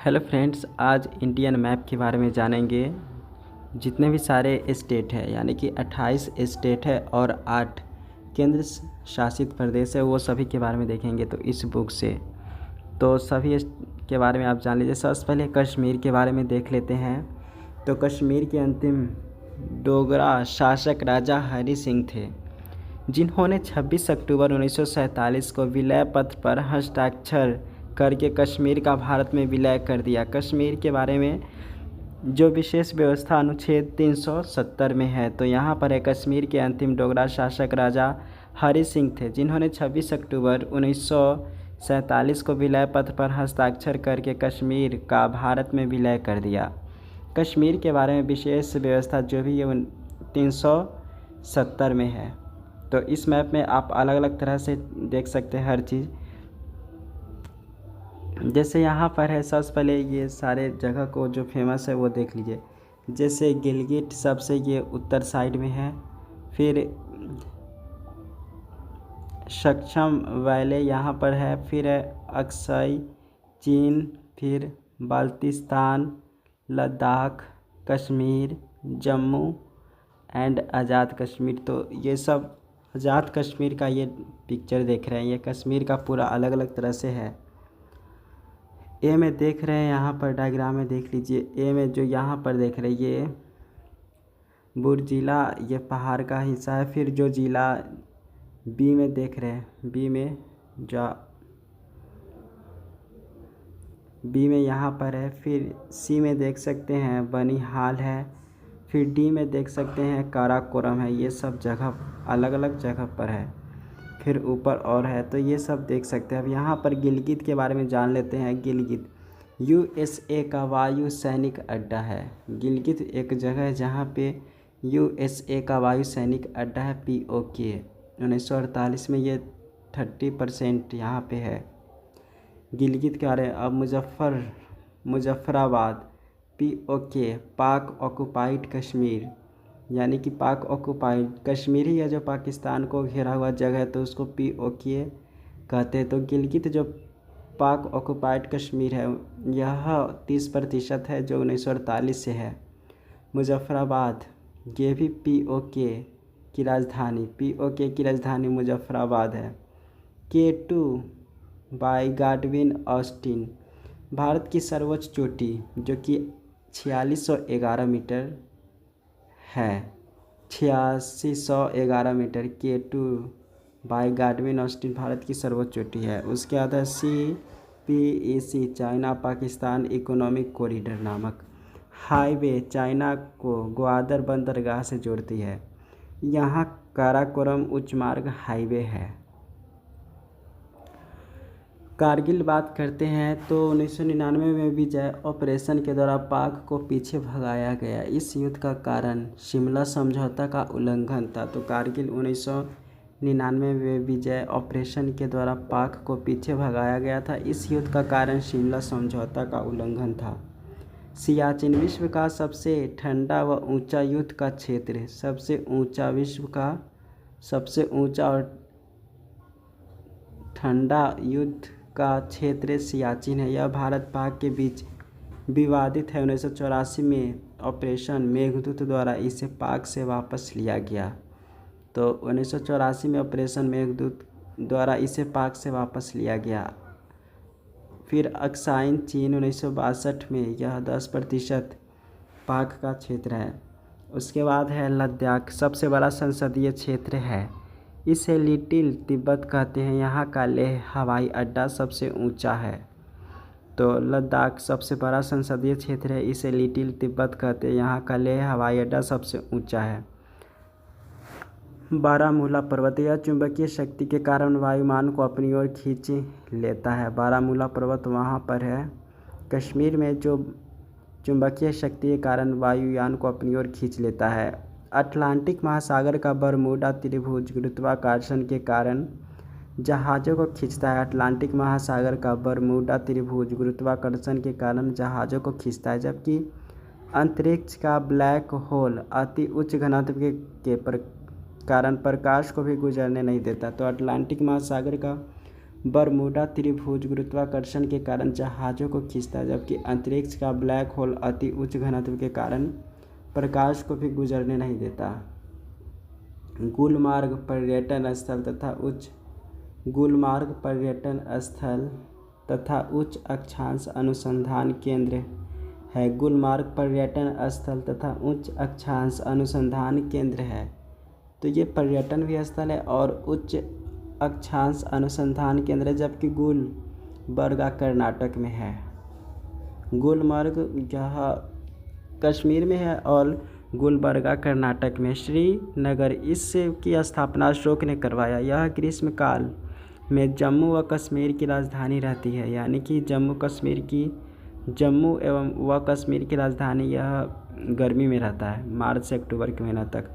Hello friends, आज Indian map के बारे में जानेंगे। जितने भी सारे स्टेट है यानी कि 28 स्टेट है और 8 केंद्र शासित प्रदेश है, वो सभी के बारे में देखेंगे तो इस बुक से तो सभी के बारे में आप जान लीजिए। सबसे पहले कश्मीर के बारे में देख लेते हैं। तो कश्मीर के अंतिम डोगरा शासक राजा हरि सिंह थे, जिन्होंने 26 अक्टूबर 1947 को विलय पत्र पर हस्ताक्षर करके कश्मीर का भारत में विलय कर दिया। कश्मीर के बारे में जो विशेष व्यवस्था अनुच्छेद 370 में है, तो यहाँ पर है कश्मीर के अंतिम डोगरा शासक राजा हरि सिंह थे, जिन्होंने 26 अक्टूबर 1947 को विलय पत्र पर हस्ताक्षर करके कश्मीर का भारत में विलय कर दिया। कश्मीर के बारे में विशेष व्यवस्था जो भी है 370 में है। तो इस मैप में आप अलग अलग तरह से देख सकते हैं हर चीज़। जैसे यहाँ पर है, सबसे पहले ये सारे जगह को जो फेमस है वो देख लीजिए। जैसे गिलगिट सबसे ये उत्तर साइड में है, फिर सक्षम वैली यहाँ पर है, फिर है अक्साई चीन, फिर बाल्टिस्तान, लद्दाख, कश्मीर, जम्मू एंड आज़ाद कश्मीर। तो ये सब आज़ाद कश्मीर का ये पिक्चर देख रहे हैं, ये कश्मीर का पूरा अलग अलग तरह से है। ए में देख रहे हैं, यहाँ पर डायग्राम में देख लीजिए। ए में जो यहाँ पर देख रहे हैं ये बुर्ज जिला, ये पहाड़ का हिस्सा है। फिर जो जिला बी में देख रहे हैं, बी में यहाँ पर है। फिर सी में देख सकते हैं बनिहाल है। फिर डी में देख सकते हैं काराकोरम है। ये सब जगह अलग अलग जगह पर है। फिर ऊपर और है, तो ये सब देख सकते हैं। अब यहाँ पर गिलगित के बारे में जान लेते हैं। गिलगित यूएसए का वायु सैनिक अड्डा है। गिलगित एक जगह है जहाँ पे यूएसए का वायु सैनिक अड्डा है। पीओके 1948 में ये 30% यहाँ पे है गिलगित के बारे में। अब मुजफ्फराबाद पीओके पाक ऑक्युपाइड कश्मीर, यानी कि पाक ऑक्युपाइड कश्मीर ही है जो पाकिस्तान को घेरा हुआ जगह है, तो उसको पीओके कहते हैं। तो गिलगित जो पाक ऑक्युपाइड कश्मीर है यह 30% है जो 1948 से है। मुजफ्फराबाद ये भी पीओके की राजधानी मुजफ्फराबाद है। K2 by Godwin Austen Bharat की सर्वोच्च चोटी जो कि 4611 मीटर है, 8611 metre. K2 by Godwin Austen Bharat की सर्वोच्च चोटी है। उसके बाद है CPEC China Pakistan economic corridor नामक हाईवे चाइना को ग्वादर बंदरगाह से जोड़ती है। यहाँ काराकोरम उच्च मार्ग हाईवे है। कारगिल बात करते हैं तो 1999 में विजय ऑपरेशन के द्वारा पाक को पीछे भगाया गया। इस युद्ध का कारण शिमला समझौता का उल्लंघन था। तो कारगिल 1999 में विजय ऑपरेशन के द्वारा पाक को पीछे भगाया गया था। इस युद्ध का कारण शिमला समझौता का उल्लंघन था। सियाचिन विश्व का सबसे ठंडा व ऊंचा युद्ध का क्षेत्र है। विश्व का सबसे ऊंचा और ठंडा युद्ध का क्षेत्र सियाचिन है। यह भारत पाक के बीच विवादित है। 1984 में ऑपरेशन मेघदूत द्वारा इसे पाक से वापस लिया गया। तो 1984 में ऑपरेशन मेघदूत द्वारा इसे पाक से वापस लिया गया। फिर अक्साई चीन 1962 में, यह 10% पाक का क्षेत्र है। उसके बाद है लद्दाख, सबसे बड़ा संसदीय क्षेत्र है। इसे लिटिल तिब्बत कहते हैं। यहाँ का लेह हवाई अड्डा सबसे ऊंचा है। तो लद्दाख सबसे बड़ा संसदीय क्षेत्र है, इसे लिटिल तिब्बत कहते हैं। यहाँ का लेह हवाई अड्डा सबसे ऊंचा है। बारामूला पर्वत, यह चुंबकीय शक्ति के कारण वायुमान को अपनी ओर खींच लेता है। बारामूला पर्वत वहाँ पर है कश्मीर में, जो चुंबकीय शक्ति के कारण वायुयान को अपनी ओर खींच लेता है। अटलांटिक महासागर का बरमूडा त्रिभुज गुरुत्वाकर्षण के कारण जहाज़ों को खींचता है। अटलांटिक महासागर का बरमूडा त्रिभुज गुरुत्वाकर्षण के कारण जहाज़ों को खींचता है, जबकि अंतरिक्ष का ब्लैक होल अति उच्च घनत्व के कारण प्रकाश को भी गुजरने नहीं देता। तो अटलांटिक महासागर का बरमूडा त्रिभुज गुरुत्वाकर्षण के कारण जहाज़ों को खींचता है, जबकि अंतरिक्ष का ब्लैक होल अति उच्च घनत्व के कारण प्रकाश को भी गुजरने नहीं देता। गुलमार्ग पर्यटन स्थल तथा उच्च अक्षांश अनुसंधान केंद्र है। गुलमार्ग पर्यटन स्थल तथा उच्च अक्षांश अनुसंधान केंद्र है। तो ये पर्यटन भी स्थल है और उच्च अक्षांश अनुसंधान केंद्र है, जबकि गुलबर्गा कर्नाटक में है। गुलमर्ग यह कश्मीर में है और गुलबर्गा कर्नाटक में। श्रीनगर इसकी स्थापना अशोक ने करवाया। यह ग्रीष्मकाल में जम्मू व कश्मीर की राजधानी रहती है, यानी कि जम्मू एवं व कश्मीर की राजधानी यह गर्मी में रहता है, मार्च से अक्टूबर के महीना तक।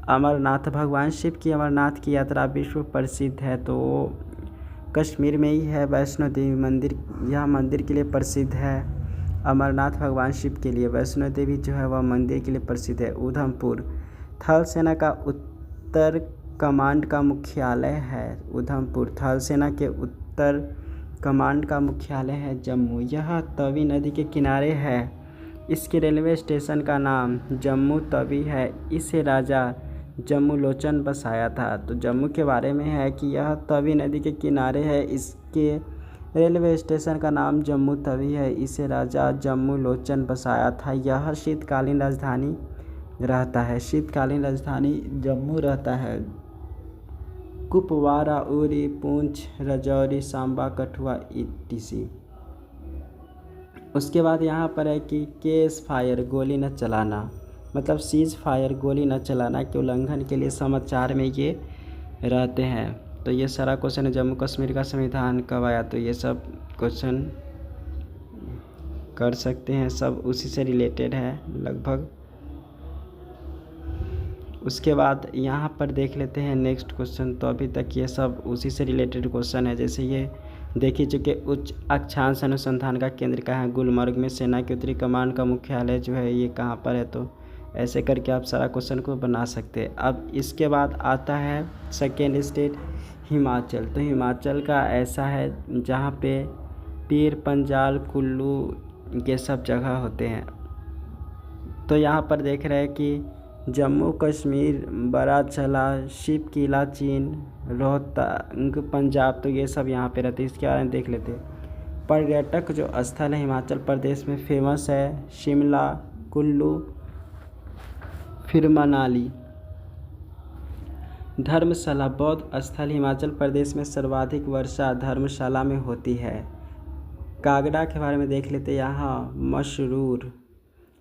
अमरनाथ, भगवान शिव की अमरनाथ की यात्रा विश्व प्रसिद्ध है, तो कश्मीर में ही है। वैष्णो देवी मंदिर, यह मंदिर के लिए प्रसिद्ध है। अमरनाथ भगवान शिव के लिए, वैष्णो देवी जो है वह मंदिर के लिए प्रसिद्ध है। उधमपुर थल सेना का उत्तर कमांड का मुख्यालय है। उधमपुर थल सेना के उत्तर कमांड का मुख्यालय है। जम्मू यह तवी नदी के किनारे है। इसके रेलवे स्टेशन का नाम जम्मू तवी है। इसे राजा जम्मू लोचन बसाया था। तो जम्मू के बारे में है कि यह तवी नदी के किनारे है। इसके रेलवे स्टेशन का नाम जम्मू तवी है। इसे राजा जम्मू लोचन बसाया था। यह शीतकालीन राजधानी रहता है। शीतकालीन राजधानी जम्मू रहता है। कुपवारा, उरी, पुंछ, राजौरी, सांबा, कठुआ etc। उसके बाद यहाँ पर है कि केस फायर गोली न चलाना, मतलब सीज फायर गोली न चलाना के उल्लंघन के लिए समाचार में ये रहते हैं। तो ये सारा क्वेश्चन है। जम्मू कश्मीर का संविधान कब आया, तो ये सब क्वेश्चन कर सकते हैं, सब उसी से रिलेटेड है लगभग। उसके बाद यहाँ पर देख लेते हैं नेक्स्ट क्वेश्चन। तो अभी तक ये सब उसी से रिलेटेड क्वेश्चन है। जैसे ये देख ही चुके, उच्च अक्षांश अनुसंधान का केंद्र कहाँ है? गुलमर्ग में। सेना की उत्तरी कमान का मुख्यालय जो है ये कहाँ पर है? तो ऐसे करके आप सारा क्वेश्चन को बना सकते हैं। अब इसके बाद आता है सेकेंड स्टेट हिमाचल। तो हिमाचल का ऐसा है जहाँ पे पीर, पंजाल, कुल्लू ये सब जगह होते हैं। तो यहाँ पर देख रहे हैं कि जम्मू कश्मीर, बराचला, शिव किला चीन, रोहतांग पंजाब, तो ये सब यहाँ पे रहते हैं। इसके बारे में देख लेते हैं। पर्यटक जो स्थल है हिमाचल प्रदेश में फेमस है शिमला, कुल्लू, फिर मनाली। धर्मशाला बौद्ध स्थल हिमाचल प्रदेश में सर्वाधिक वर्षा धर्मशाला में होती है। कागड़ा के बारे में देख लेते हैं। यहाँ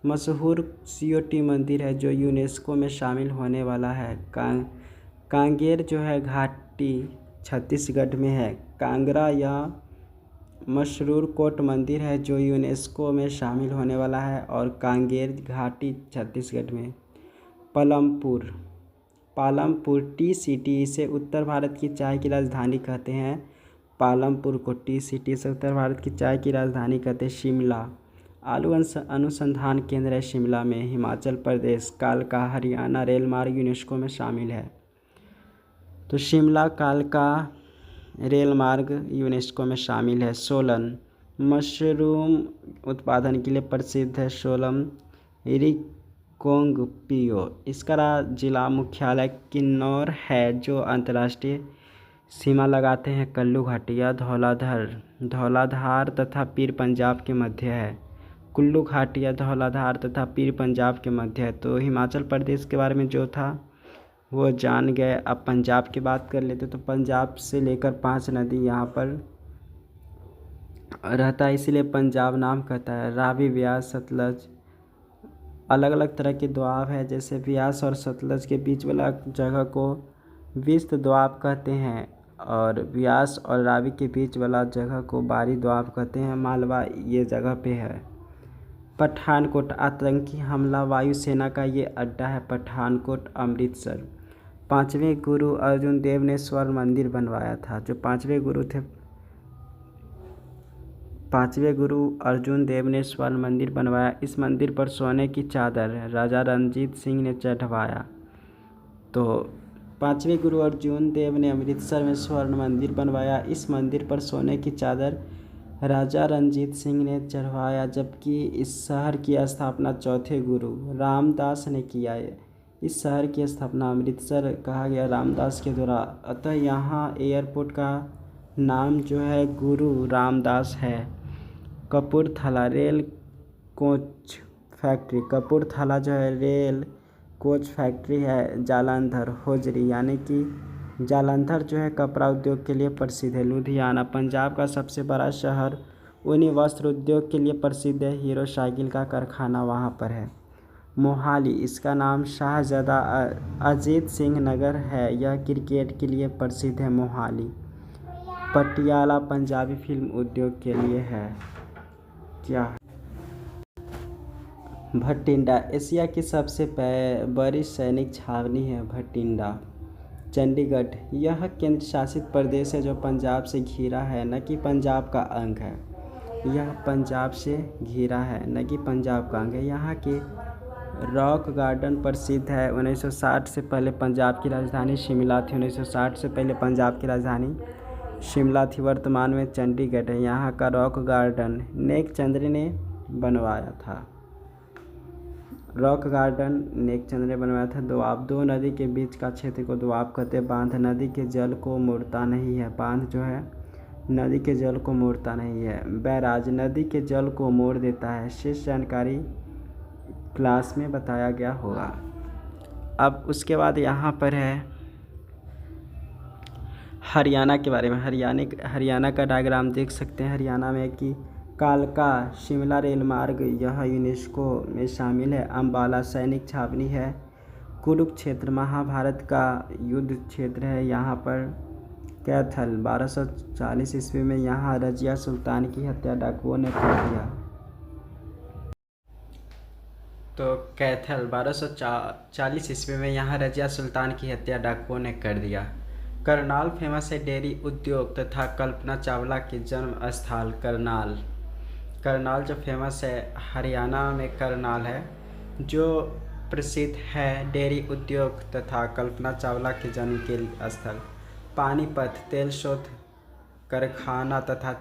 मशहूर COT मंदिर है जो यूनेस्को में शामिल होने वाला है। कांगेर जो है घाटी छत्तीसगढ़ में है। कांगड़ा यह मशहूर कोट मंदिर है जो यूनेस्को में शामिल होने वाला है और कांगेर घाटी छत्तीसगढ़ में। पालमपुर टी सिटी, इसे उत्तर भारत की चाय की राजधानी कहते हैं। पालमपुर को टी सिटी से उत्तर भारत की चाय की राजधानी कहते हैं। शिमला आलू अनुसंधान केंद्र है शिमला में। हिमाचल प्रदेश कालका हरियाणा रेल मार्ग यूनेस्को में शामिल है। तो शिमला कालका रेल मार्ग यूनेस्को में शामिल है। सोलन मशरूम उत्पादन के लिए प्रसिद्ध है। सोलन रिकोंगपियो, इसका जिला मुख्यालय किन्नौर है जो अंतर्राष्ट्रीय सीमा लगाते हैं कल्लू घाटी या धौलाधार तथा पीर पंजाब के मध्य है। कुल्लू घाटी या धौलाधार तथा पीर पंजाब के मध्य है। तो हिमाचल प्रदेश के बारे में जो था वो जान गए। अब पंजाब की बात कर लेते। तो पंजाब से लेकर 5 नदी यहाँ पर रहता है, इसीलिए पंजाब नाम कहता है। रावी, ब्यास, सतलज, अलग अलग तरह के दोआब है। जैसे ब्यास और सतलज के बीच वाला जगह को विस्त दोआब कहते हैं और ब्यास और रावी के बीच वाला जगह को बारी दोआब कहते हैं। मालवा ये जगह पे है। पठानकोट आतंकी हमला वायुसेना का ये अड्डा है। पठानकोट अमृतसर। 5वें गुरु अर्जुन देव ने स्वर्ण मंदिर बनवाया था। जो 5वें गुरु थे, 5वें गुरु अर्जुन देव ने स्वर्ण मंदिर बनवाया। इस मंदिर पर सोने की चादर राजा रणजीत सिंह ने चढ़वाया। तो 5वें गुरु अर्जुन देव ने अमृतसर में स्वर्ण मंदिर बनवाया। इस मंदिर पर सोने की चादर राजा रणजीत सिंह ने चढ़वाया, जबकि इस शहर की स्थापना चौथे गुरु रामदास ने किया। इस शहर की स्थापना अमृतसर कहा गया रामदास के द्वारा, अतः यहाँ एयरपोर्ट का नाम जो है गुरु रामदास है। Kapurthala rail coach factory, Kapurthala जो है रेल कोच फैक्ट्री है। जालंधर होजरी यानी कि जालंधर जो है कपड़ा उद्योग के लिए प्रसिद्ध है। लुधियाना पंजाब का सबसे बड़ा शहर ऊनी वस्त्र उद्योग के लिए प्रसिद्ध है। हीरो साइकिल का कारखाना वहाँ पर है। मोहाली, इसका नाम शाहजादा अजीत सिंह नगर है। यह क्रिकेट के लिए प्रसिद्ध है। मोहाली। पटियाला पंजाबी फिल्म उद्योग के लिए है। क्या भटिंडा एशिया की सबसे बड़ी सैनिक छावनी है। भटिंडा। चंडीगढ़, यह केंद्र शासित प्रदेश है जो पंजाब से घिरा है, न कि पंजाब का अंग है। यह पंजाब से घिरा है, न कि पंजाब का अंग है। यहाँ के रॉक गार्डन प्रसिद्ध है। 1960 से पहले पंजाब की राजधानी शिमला थी। 1960 से पहले पंजाब की राजधानी शिमला थी। वर्तमान में चंडीगढ़ है। यहाँ का रॉक गार्डन नेक चंद्र ने बनवाया था। रॉक गार्डन नेक चंद्र ने बनवाया था। दोआब, दो नदी के बीच का क्षेत्र को दोआब कहते हैं। बांध, नदी के जल को मोड़ता नहीं है। बांध जो है नदी के जल को मोड़ता नहीं है। बैराज, नदी के जल को मोड़ देता है। शेष जानकारी क्लास में बताया गया होगा। अब उसके बाद यहाँ पर है हरियाणा के बारे में। हरियाणा का डायग्राम देख सकते हैं। हरियाणा में कि कालका शिमला रेल मार्ग, यह यूनेस्को में शामिल है। अम्बाला सैनिक छावनी है। कुरुक्षेत्र महाभारत का युद्ध क्षेत्र है। यहाँ पर कैथल 1240 ईस्वी में यहाँ रजिया सुल्तान की हत्या डाकुओं ने कर दिया। तो कैथल 1240 ईस्वी में यहाँ रजिया सुल्तान की हत्या डाकुओं ने कर दिया। करनाल फेमस है डेयरी उद्योग तथा कल्पना चावला के जन्म स्थल करनाल जो फेमस है हरियाणा में करनाल है, जो प्रसिद्ध है डेयरी उद्योग तथा कल्पना चावला के जन्म के स्थल। पानीपत तेल शोध कारखाना तथा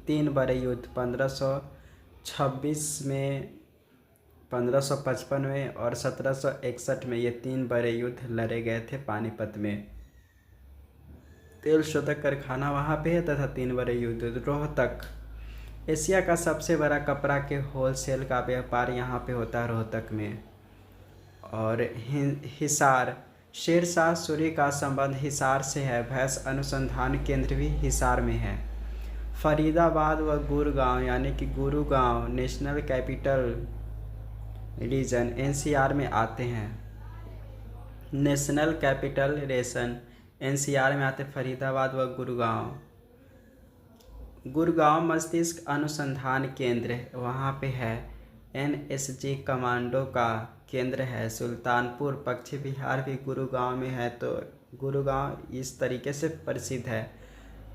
3 बड़े युद्ध 1526 में, 1555 में और 1761 में, ये 3 बड़े युद्ध लड़े गए थे पानीपत में। तेल शोधक कारखाना वहाँ पे है तथा 3 बड़े युद्ध। रोहतक, एशिया का सबसे बड़ा कपड़ा के होलसेल का व्यापार यहाँ पे होता है रोहतक में। और हिसार, शेरशाह सूरी का संबंध हिसार से है। भैंस अनुसंधान केंद्र भी हिसार में है। फरीदाबाद व गुड़गांव यानी कि Gurgaon national capital region NCR में आते हैं। नेशनल कैपिटल रीजन एनसीआर में आते फरीदाबाद व गुड़गांव। गुड़गांव मस्तिष्क अनुसंधान केंद्र वहाँ पे है। एनएसजी कमांडो का केंद्र है। सुल्तानपुर पश्चिम बिहार भी गुरुगांव में है। तो गुरुगांव इस तरीके से प्रसिद्ध है।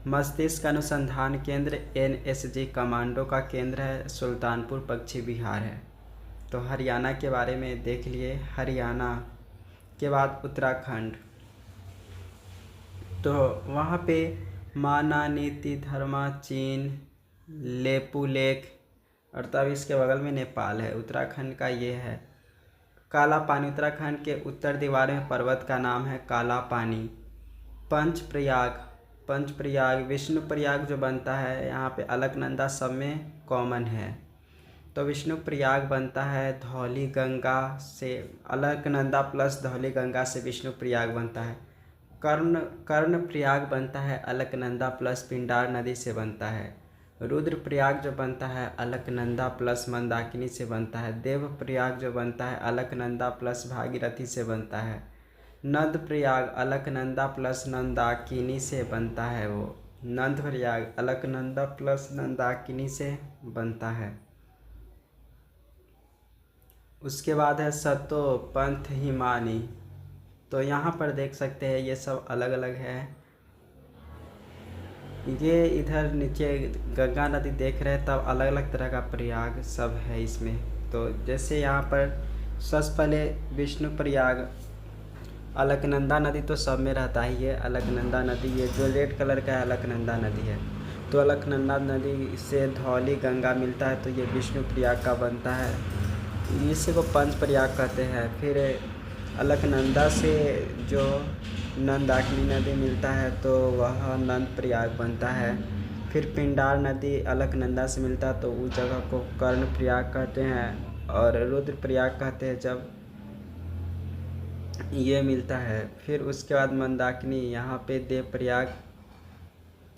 मस्तिष्क अनुसंधान केंद्र एनएसजी कमांडो का केंद्र है। सुल्तानपुर पश्चिम बिहार है। तो हरियाणा के बारे में देख लिए। हरियाणा के बाद उत्तराखंड, तो वहाँ पे माना नीति धर्मा चीन लेपुलेख और तब इसके बगल में नेपाल है। उत्तराखंड का ये है। काला पानी, उत्तराखंड के उत्तर दीवार में पर्वत का नाम है काला पानी। पंचप्रयाग विष्णुप्रयाग जो बनता है यहाँ पे अलकनंदा सब में कॉमन है। तो विष्णुप्रयाग बनता है धौली गंगा से। अलकनंदा प्लस धौली गंगा से विष्णुप्रयाग बनता है। कर्णप्रयाग बनता है अलकनंदा प्लस पिंडार नदी से बनता है। रुद्रप्रयाग जो बनता है अलकनंदा प्लस मंदाकिनी से बनता है। देवप्रयाग जो बनता है अलकनंदा प्लस भागीरथी से बनता है। नंदप्रयाग अलकनंदा प्लस नंदाकिनी से बनता है। वो नंदप्रयाग अलकनंदा प्लस नंदाकिनी से बनता है। उसके बाद है सतो पंथ हिमानी। तो यहाँ पर देख सकते हैं ये सब अलग अलग है। ये इधर नीचे गंगा नदी देख रहे हैं, तब अलग अलग तरह का प्रयाग सब है इसमें। तो जैसे यहाँ पर सबसे पहले विष्णुप्रयाग अलकनंदा नदी तो सब में रहता ही है। अलकनंदा नदी ये जो रेड कलर का है अलकनंदा नदी है। तो अलकनंदा नदी से धौली गंगा मिलता है तो ये विष्णु प्रयाग का बनता है, इसी को पंच प्रयाग कहते हैं। फिर अलकनंदा से जो नंदाकिनी नदी मिलता है तो वह नंद प्रयाग बनता है। फिर पिंडार नदी अलकनंदा से मिलता है तो उस जगह को कर्ण प्रयाग कहते हैं और रुद्र प्रयाग कहते हैं जब ये मिलता है। फिर उसके बाद मंदाकिनी यहाँ पे देव प्रयाग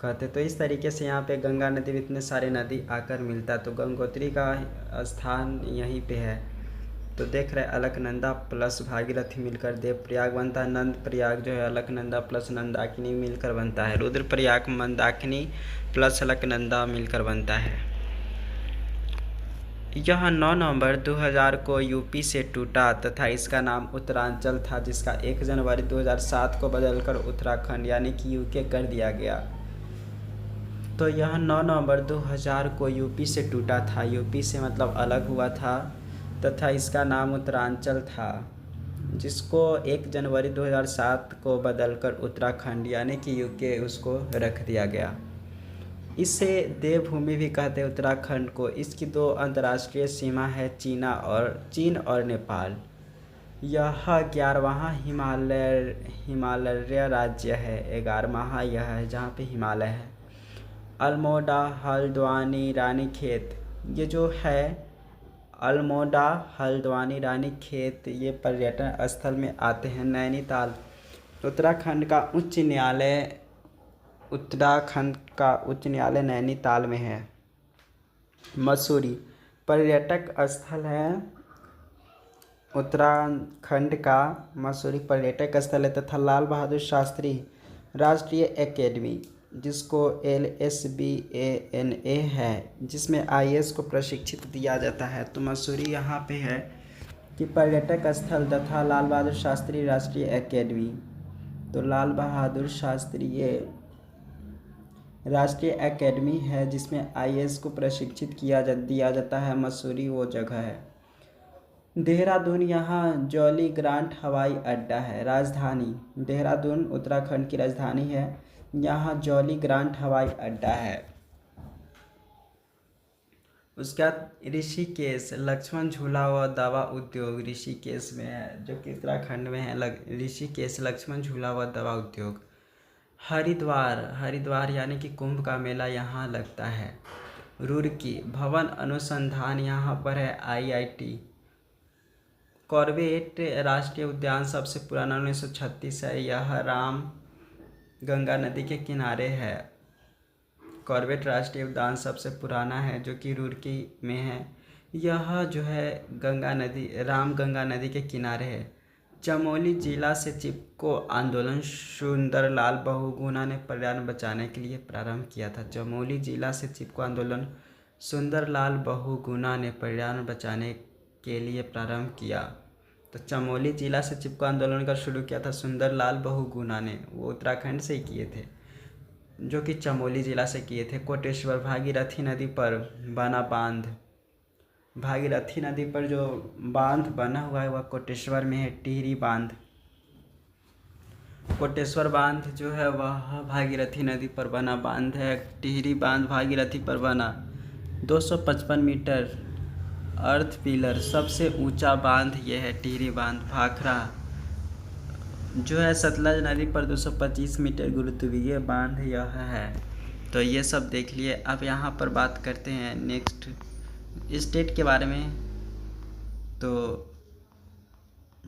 कहते। तो इस तरीके से यहाँ पे गंगा नदी में इतने सारे नदी आकर मिलता है। तो गंगोत्री का स्थान यहीं पे है। तो देख रहे अलकनंदा प्लस भागीरथी मिलकर देव प्रयाग बनता है। नंद प्रयाग जो है अलकनंदा प्लस नंदाकिनी मिलकर बनता है। रुद्र प्रयाग मंदाकिनी प्लस अलकनंदा मिलकर बनता है। यह 9 नवंबर 2000 को यूपी से टूटा तथा इसका नाम उत्तरांचल था, जिसका 1 जनवरी 2007 को बदलकर उत्तराखंड यानी कि यूके कर दिया गया। तो यह 9 नवंबर 2000 को यूपी से टूटा था, यूपी से मतलब अलग हुआ था, तथा इसका नाम उत्तरांचल था, जिसको 1 जनवरी 2007 को बदलकर उत्तराखंड यानी कि यूके उसको रख दिया गया। इसे देवभूमि भी कहते हैं उत्तराखंड को। इसकी 2 अंतर्राष्ट्रीय सीमा है, चीन और नेपाल। यह 11वां हिमालय राज्य है, 11वां यह है जहाँ पे हिमालय है। अल्मोड़ा, हल्द्वानी, रानीखेत ये जो है अल्मोड़ा, हल्द्वानी, रानीखेत ये पर्यटन स्थल में आते हैं। नैनीताल उत्तराखंड का उच्च न्यायालय नैनीताल में है। मसूरी पर्यटक स्थल है, उत्तराखंड का मसूरी पर्यटक स्थल है। तथा लाल बहादुर शास्त्री राष्ट्रीय एकेडमी, जिसको LSBANA है, जिसमें IAS को प्रशिक्षित दिया जाता है। तो मसूरी यहाँ पे है कि पर्यटक स्थल तथा लाल बहादुर शास्त्री राष्ट्रीय एकेडमी। तो लाल बहादुर शास्त्री ये राष्ट्रीय एकेडमी है जिसमें IAS को प्रशिक्षित दिया जाता है। मसूरी वो जगह है। देहरादून यहाँ जॉली ग्रांट हवाई अड्डा है। राजधानी देहरादून उत्तराखंड की राजधानी है, यहाँ जॉली ग्रांट हवाई अड्डा है। उसके बाद ऋषिकेश लक्ष्मण झूला व दवा उद्योग ऋषिकेश में है, जो कि उत्तराखंड में है। ऋषिकेश लक्ष्मण झूला व दवा उद्योग। हरिद्वार यानी कि कुंभ का मेला यहाँ लगता है। रुड़की भवन अनुसंधान यहाँ पर है, IIT। कॉर्बेट राष्ट्रीय उद्यान सबसे पुराना 1936 है, यह राम गंगा नदी के किनारे है। कॉर्बेट राष्ट्रीय उद्यान सबसे पुराना है जो कि रुड़की में है। यह जो है राम गंगा नदी के किनारे है। चमोली जिला से चिपको आंदोलन सुंदरलाल बहुगुणा ने पर्यावरण बचाने के लिए प्रारंभ किया था। चमोली जिला से चिपको आंदोलन सुंदरलाल बहुगुणा ने पर्यावरण बचाने के लिए प्रारंभ किया। तो चमोली जिला से चिपको आंदोलन का शुरू किया था सुंदरलाल बहुगुणा ने, वो उत्तराखंड से ही किए थे, जो कि चमोली जिला से किए थे। कोटेश्वर भागीरथी नदी पर बना बांध, भागीरथी नदी पर जो बांध बना हुआ है वह कोटेश्वर में है, टिहरी बांध। कोटेश्वर बांध जो है वह भागीरथी नदी पर बना बांध है। टिहरी बांध भागीरथी पर बना 255 मीटर अर्थ पिलर सबसे ऊंचा बांध यह है, टिहरी बांध। भाखड़ा जो है सतलज नदी पर 225 मीटर गुरुत्वीय बांध यह है। तो ये सब देख लिए। अब यहाँ पर बात करते हैं नेक्स्ट स्टेट के बारे में। तो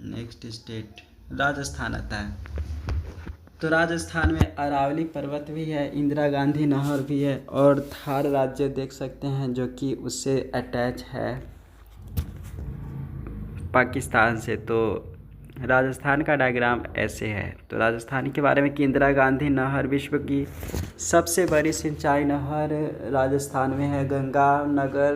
नेक्स्ट स्टेट राजस्थान आता है। तो राजस्थान में अरावली पर्वत भी है, इंदिरा गांधी नहर भी है और थार राज्य देख सकते हैं जो कि उससे अटैच है पाकिस्तान से। तो राजस्थान का डायग्राम ऐसे है। तो राजस्थान के बारे में कि इंदिरा गांधी नहर विश्व की सबसे बड़ी सिंचाई नहर राजस्थान में है। गंगानगर,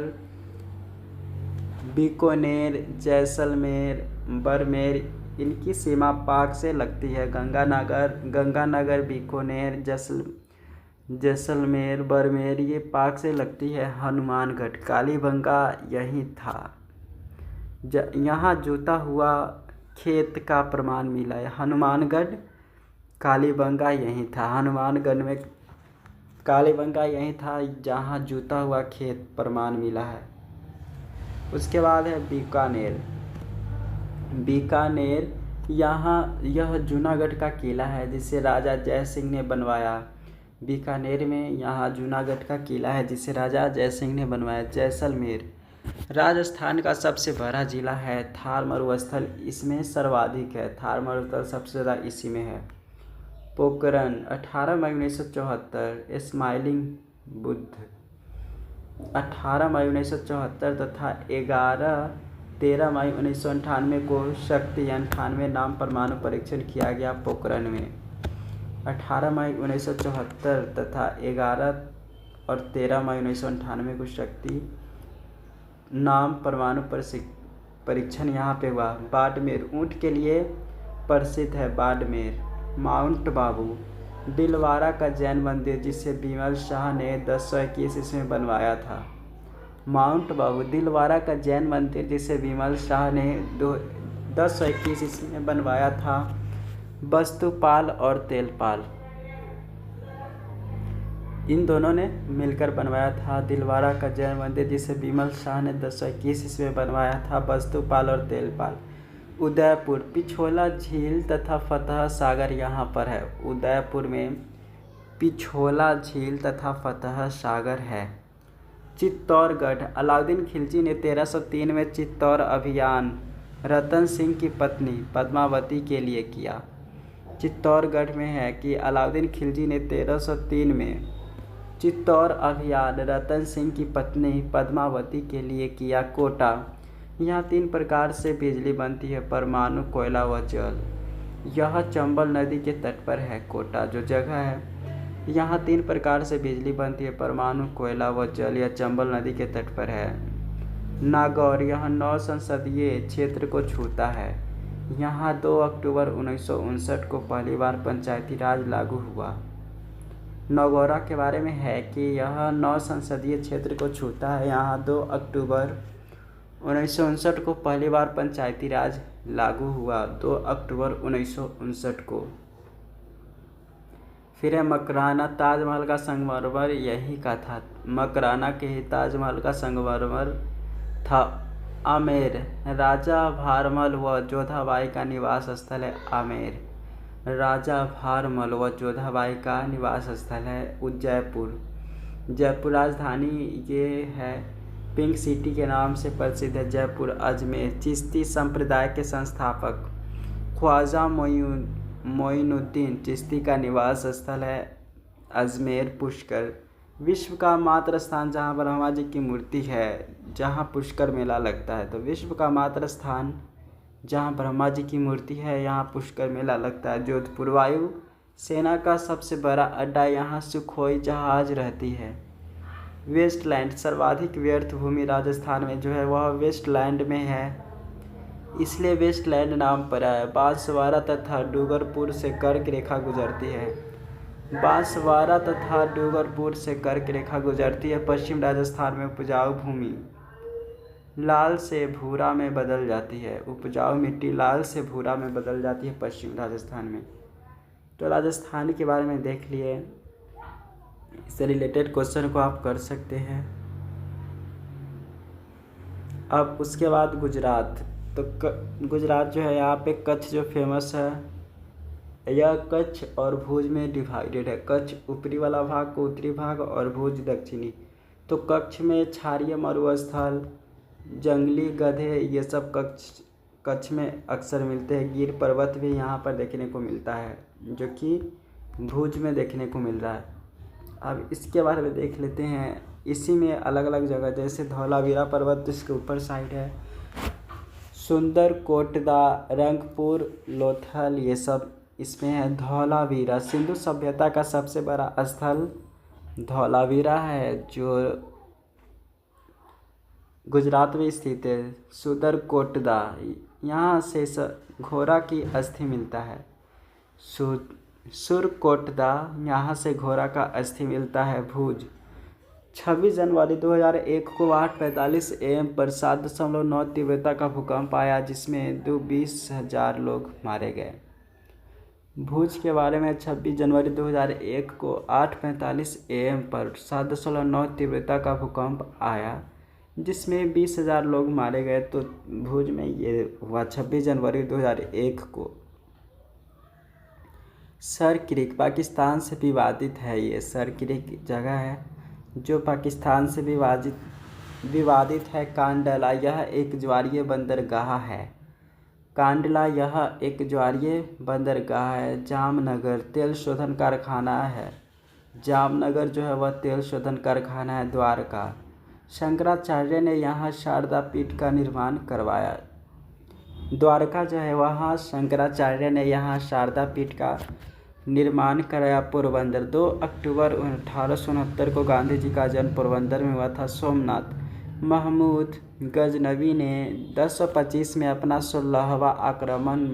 बीकानेर, जैसलमेर, बाड़मेर इनकी सीमा पाक से लगती है। गंगानगर, बीकानेर, जैसलमेर, बाड़मेर ये पाक से लगती है। हनुमानगढ़, कालीबंगा यही था। यहाँ जोता हुआ खेत का प्रमाण मिला है? हनुमानगढ़, कालीबंगा यही था। हनुमानगढ़ में कालीबंगा यही था जहाँ जुता हुआ खेत प्रमाण मिला है। उसके बाद है बीकानेर। बीकानेर यह जूनागढ़ का किला है जिसे राजा जय सिंह ने बनवाया। बीकानेर में यहाँ जूनागढ़ का किला है जिसे राजा जय सिंह ने बनवाया। जैसलमेर राजस्थान का सबसे बड़ा जिला है। थार मरुस्थल इसमें सर्वाधिक है। थार मरुस्थल सबसे ज़्यादा इसी में है। पोखरण 18 मई 1974। स्माइलिंग बुद्ध 18 मई 1974 तथा 13 मई 1998 को शक्ति 98 नाम परमाणु परीक्षण किया गया पोखरण में। 18 मई 1974 तथा 11 और 13 मई 1998 को शक्ति नाम परमाणु परीक्षण यहाँ पे हुआ। बाड़मेर ऊँट के लिए प्रसिद्ध है। बाड़मेर माउंट बाबू दिलवारा का जैन मंदिर जिसे बिमल शाह ने 1021 ईस्वी में बनवाया था। माउंट बाबू दिलवारा का जैन मंदिर जिसे बिमल शाह ने 1021 ईस्वी में बनवाया था। वस्तुपाल और तेलपाल इन दोनों ने मिलकर बनवाया था दिलवारा का जैन मंदिर जिसे बिमल शाह ने 1021 ईस्वी में बनवाया था। वस्तुपाल और तेलपाल। उदयपुर पिछोला झील तथा फतह सागर यहाँ पर है। उदयपुर में पिछोला झील तथा फतह सागर है। चित्तौड़गढ़ अलाउद्दीन खिलजी ने 1303 में चित्तौड़ अभियान रतन सिंह की पत्नी पद्मावती के लिए किया। चित्तौड़गढ़ में है कि अलाउद्दीन खिलजी ने 1303 में चित्तौड़ अभियान रतन सिंह की पत्नी पद्मावती के लिए किया। कोटा यहाँ 3 प्रकार से बिजली बनती है। परमाणु, कोयला व जल। यह चंबल नदी के तट पर है। कोटा जो जगह है यहाँ 3 प्रकार से बिजली बनती है। परमाणु, कोयला व जल। यह चंबल नदी के तट पर है। नागौर यह 9 संसदीय क्षेत्र को छूता है। यहाँ 2 अक्टूबर 1959 को पहली बार पंचायती राज लागू हुआ। नगौरा के बारे में है कि यह 9 संसदीय क्षेत्र को छूता है। यहाँ 2 अक्टूबर 1959 को पहली बार पंचायती राज लागू हुआ। 2 अक्टूबर 1959 को। फिर है मकराना ताजमहल का संगमरमर यही का था। मकराना के ही ताजमहल का संगमरमर था। आमेर राजा भारमल व जोधाबाई का निवास स्थल है। आमेर राजा भारमल व जोधाबाई का निवास स्थल है। उज्जैपुर जयपुर राजधानी ये है। पिंक सिटी के नाम से प्रसिद्ध है। जयपुर अजमेर चिश्ती संप्रदाय के संस्थापक ख्वाजा मोइनुद्दीन चिश्ती का निवास स्थल है। अजमेर पुष्कर विश्व का मात्र स्थान जहाँ ब्रह्मा जी की मूर्ति है, जहाँ पुष्कर मेला लगता है। तो विश्व का मात्र स्थान जहाँ ब्रह्मा जी की मूर्ति है यहाँ पुष्कर मेला लगता है। जोधपुर वायु सेना का सबसे बड़ा अड्डा, यहाँ सुखोई जहाज रहती है। वेस्टलैंड सर्वाधिक व्यर्थ भूमि राजस्थान में जो है वह वेस्टलैंड में है, इसलिए वेस्टलैंड नाम पड़ा है। बांसवाड़ा तथा डूंगरपुर से कर्क रेखा गुजरती है। बांसवाड़ा तथा डूंगरपुर से कर्क रेखा गुजरती है। पश्चिम राजस्थान में उपजाऊ भूमि लाल से भूरा में बदल जाती है। उपजाऊ मिट्टी लाल से भूरा में बदल जाती है पश्चिम राजस्थान में। तो राजस्थान के बारे में देख लिए। इससे रिलेटेड क्वेश्चन को आप कर सकते हैं। अब उसके बाद गुजरात। तो गुजरात जो है यहाँ पे कच्छ जो फेमस है, यह कच्छ और भुज में डिवाइडेड है। कच्छ ऊपरी वाला भाग को उत्तरी भाग और भुज दक्षिणी। तो कच्छ में क्षारीय मरुस्थल, जंगली गधे ये सब कच्छ में अक्सर मिलते हैं। गिर पर्वत भी यहाँ पर देखने को मिलता है जो कि भुज में देखने को मिल रहा है। अब इसके बारे में देख लेते हैं। इसी में अलग अलग जगह जैसे धौलावीरा पर्वत इसके ऊपर साइड है, सुंदर कोटदा, रंगपुर, लोथल ये सब इसमें है। धौलावीरा सिंधु सभ्यता का सबसे बड़ा स्थल धौलावीरा है जो गुजरात में स्थित है। सुंदरकोटदा यहाँ से घोड़ा की अस्थि मिलता है। सुरकोटदा यहाँ से घोड़ा का अस्थि मिलता है। भुज 26 जनवरी 2001 को 8:45 AM पर 7.9 तीव्रता का भूकंप आया, जिसमें 20,000 लोग मारे गए। भुज के बारे में 26 जनवरी 2001 को 8:45 AM पर 7.9 तीव्रता का भूकंप आया, जिसमें 20,000 लोग मारे गए। तो भुज में ये हुआ 26 जनवरी 2001 को। सर क्रीक पाकिस्तान से विवादित है। ये सर क्रीक जगह है जो पाकिस्तान से विवादित है। कांडला यह एक ज्वारीय बंदरगाह है। कांडला यह एक ज्वारीय बंदरगाह है। जामनगर तेल शोधन कारखाना है। जामनगर जो है वह तेल शोधन कारखाना है। द्वारका शंकराचार्य ने यहाँ शारदा पीठ का निर्माण करवाया। द्वारका जो है वहाँ शंकराचार्य ने यहाँ शारदा पीठ का निर्माण कराया। पोरबंदर 2 अक्टूबर 1869 को गांधी जी का जन्म पोरबंदर में हुआ था। सोमनाथ महमूद गजनवी ने 1025 में अपना 16वां आक्रमण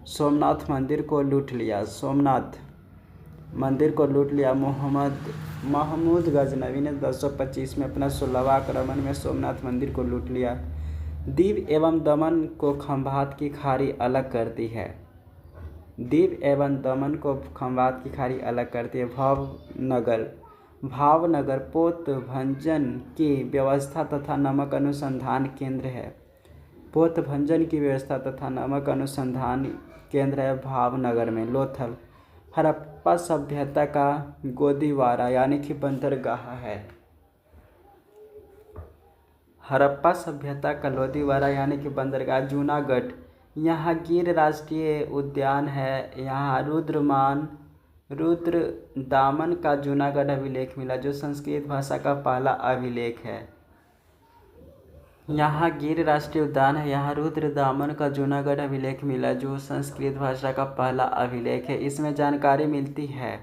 सोमनाथ मंदिर को लूट लिया। सोमनाथ मंदिर को लूट लिया। महमूद गजनवी ने 1025 में अपना 16वां आक्रमण में सोमनाथ मंदिर को लूट लिया। दीव एवं दमन को खंभात की खाड़ी अलग करती है। दीव एवं दमन को खंभात की खाड़ी अलग करती है। भावनगर पोत भंजन की व्यवस्था तथा नमक अनुसंधान केंद्र है। पोत भंजन की व्यवस्था तथा नमक अनुसंधान केंद्र है भावनगर में। लोथल हड़प्पा सभ्यता का गोदीवारा यानी कि बंदरगाह है। हड़प्पा सभ्यता का लोदीवारा यानी कि बंदरगाह। जूनागढ़ यहाँ गिर राष्ट्रीय उद्यान है। यहाँ रुद्रदामन का जूनागढ़ अभिलेख मिला, जो संस्कृत भाषा का पहला अभिलेख है। यहाँ गिर राष्ट्रीय उद्यान है। यहाँ रुद्रदामन का जूनागढ़ अभिलेख मिला, जो संस्कृत भाषा का पहला अभिलेख है। इसमें जानकारी मिलती है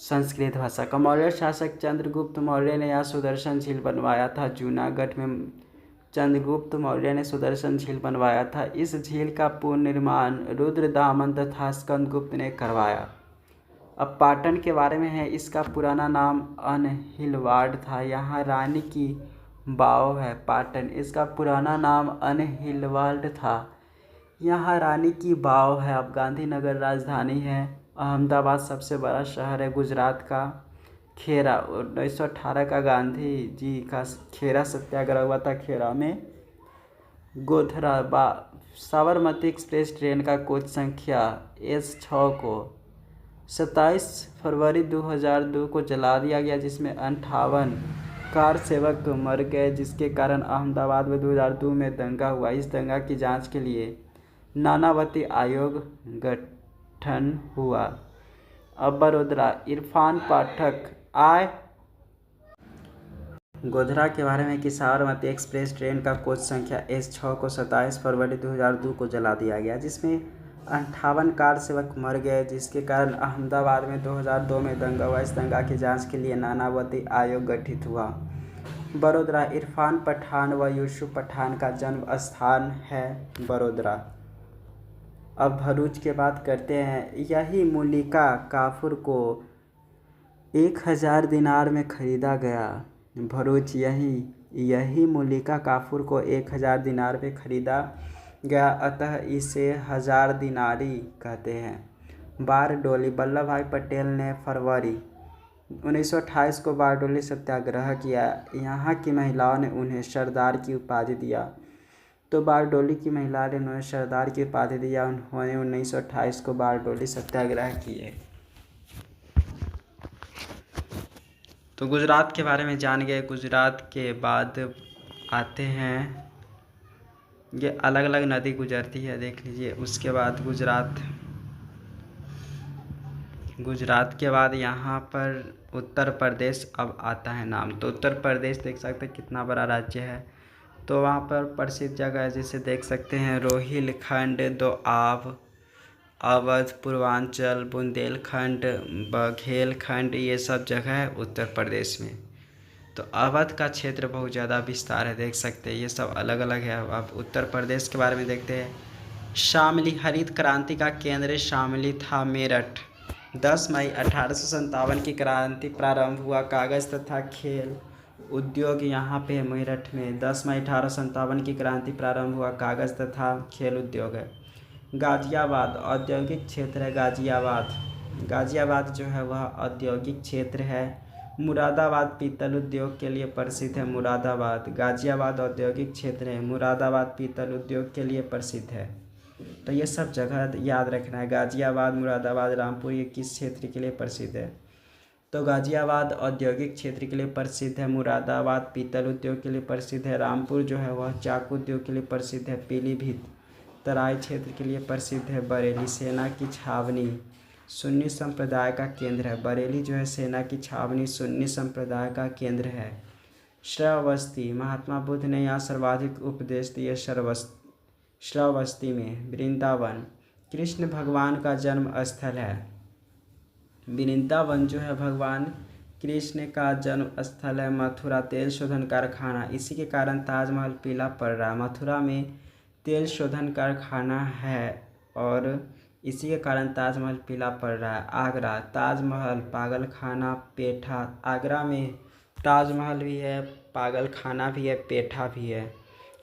संस्कृत भाषा का। मौर्य शासक चंद्रगुप्त मौर्य ने यहाँ सुदर्शन झील बनवाया था। जूनागढ़ में चंद्रगुप्त मौर्य ने सुदर्शन झील बनवाया था। इस झील का पुनर्निर्माण रुद्रदामन तथा स्कंदगुप्त ने करवाया। अब पाटन के बारे में है। इसका पुराना नाम अनहिलवाड़ था। यहाँ रानी की बाव है। पाटन इसका पुराना नाम अनहिलवाड़ था। यहाँ रानी की बाव है। अब गांधीनगर राजधानी है। अहमदाबाद सबसे बड़ा शहर है। गुजरात का खेरा 1918 का गांधी जी का खेरा सत्याग्रह हुआ था। खेरा में गोधरा साबरमती एक्सप्रेस ट्रेन का कोच संख्या S6 को 27 फरवरी 2002 को जला दिया गया, जिसमें 58 कार सेवक मर गए, जिसके कारण अहमदाबाद में 2002 में दंगा हुआ। इस दंगा की जांच के लिए नानावती आयोग गठन हुआ। अब बड़ोदरा इरफान पाठक आए। गोधरा के बारे में कि साबरमती एक्सप्रेस ट्रेन का कोच संख्या S6 को 27 फरवरी 2002 को जला दिया गया, जिसमें 58 कार सेवक मर गए, जिसके कारण अहमदाबाद में 2002 में दंगा हुआ। इस दंगा की जांच के लिए नानावती आयोग गठित हुआ। बड़ोदरा इरफान पठान व यूसुफ पठान का जन्म स्थान है बड़ोदरा। अब भरूच की बात करते हैं। यही मुलिका काफूर को 1000 दिनार में खरीदा गया। भरूच यही मुलिका काफूर को 1000 दिनार में खरीदा गया, अतः इसे 1000 दिनारी कहते हैं। बारडोली वल्लभ भाई पटेल ने फरवरी 1928 को बारडोली सत्याग्रह किया। यहाँ की महिलाओं ने उन्हें सरदार की उपाधि दिया। तो बारडोली की महिला ने उन्हें सरदार की उपाधि दिया। उन्होंने 1928 को बारडोली सत्याग्रह किए। तो गुजरात के बारे में जान गए। गुजरात के बाद आते हैं, ये अलग अलग नदी गुजरती है, देख लीजिए। उसके बाद गुजरात के बाद यहाँ पर उत्तर प्रदेश अब आता है नाम। तो उत्तर प्रदेश देख सकते हैं कितना बड़ा राज्य है। तो वहाँ पर प्रसिद्ध जगह है, जैसे देख सकते हैं रोहिलखंड, दोआब, अवध, पूर्वांचल, बुंदेलखंड, बघेलखंड, ये सब जगह है उत्तर प्रदेश में। तो अवध का क्षेत्र बहुत ज़्यादा विस्तार है, देख सकते हैं। ये सब अलग अलग है। अब उत्तर प्रदेश के बारे में देखते हैं। शामली हरित क्रांति का केंद्र शामली था। मेरठ 10 मई 1857 की क्रांति प्रारंभ हुआ। कागज़ तथा खेल उद्योग यहाँ पे मेरठ में 10 मई 1857 की क्रांति प्रारंभ हुआ। कागज़ तथा खेल उद्योग है। गाज़ियाबाद औद्योगिक क्षेत्र है। गाज़ियाबाद जो है वह औद्योगिक क्षेत्र है। मुरादाबाद पीतल उद्योग के लिए प्रसिद्ध है। गाज़ियाबाद औद्योगिक क्षेत्र है। मुरादाबाद पीतल उद्योग के लिए प्रसिद्ध है। तो ये सब जगह याद रखना है। गाज़ियाबाद, मुरादाबाद, रामपुर ये किस क्षेत्र के लिए प्रसिद्ध है? तो गाज़ियाबाद औद्योगिक क्षेत्र के लिए प्रसिद्ध है। मुरादाबाद पीतल उद्योग के लिए प्रसिद्ध है। रामपुर जो है वह चाकू उद्योग के लिए प्रसिद्ध है। पीलीभीत तराई क्षेत्र के लिए प्रसिद्ध है। बरेली सेना की छावनी सुन्नी संप्रदाय का केंद्र है। बरेली जो है सेना की छावनी सुन्नी संप्रदाय का केंद्र है। श्रावस्ती महात्मा बुद्ध ने यहाँ सर्वाधिक उपदेश दिए। श्रावस्ती में वृंदावन कृष्ण भगवान का जन्म स्थल है। वृंदावन जो है भगवान कृष्ण का जन्म स्थल है। मथुरा तेल शोधन कारखाना, इसी के कारण ताजमहल पीला पड़ रहा है। मथुरा में तेल शोधन कारखाना है और इसी के कारण ताजमहल पीला पड़ रहा है। आगरा ताजमहल, पागल खाना, पेठा। आगरा में ताजमहल भी है, पागल खाना भी है, पेठा भी है।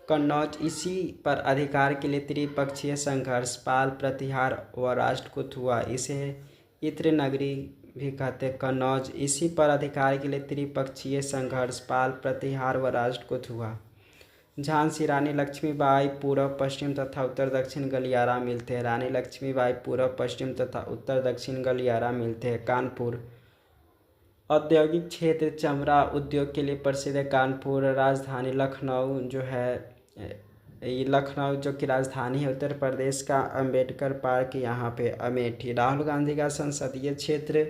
कन्नौज इसी पर अधिकार के लिए त्रिपक्षीय संघर्ष पाल प्रतिहार व राष्ट्रकूट हुआ। इसे इत्र नगरी भी कहते हैं। कन्नौज इसी पर अधिकार के लिए त्रिपक्षीय संघर्ष पाल प्रतिहार व राष्ट्रकूट हुआ। झांसी रानी लक्ष्मीबाई पूर्व पश्चिम तथा उत्तर दक्षिण गलियारा मिलते हैं। रानी लक्ष्मीबाई पूर्व पश्चिम तथा उत्तर दक्षिण गलियारा मिलते हैं। कानपुर औद्योगिक क्षेत्र चमड़ा उद्योग के लिए प्रसिद्ध है। कानपुर राजधानी लखनऊ जो है ये लखनऊ जो कि राजधानी है उत्तर प्रदेश का। अंबेडकर पार्क यहाँ पे। अमेठी राहुल गांधी का संसदीय क्षेत्र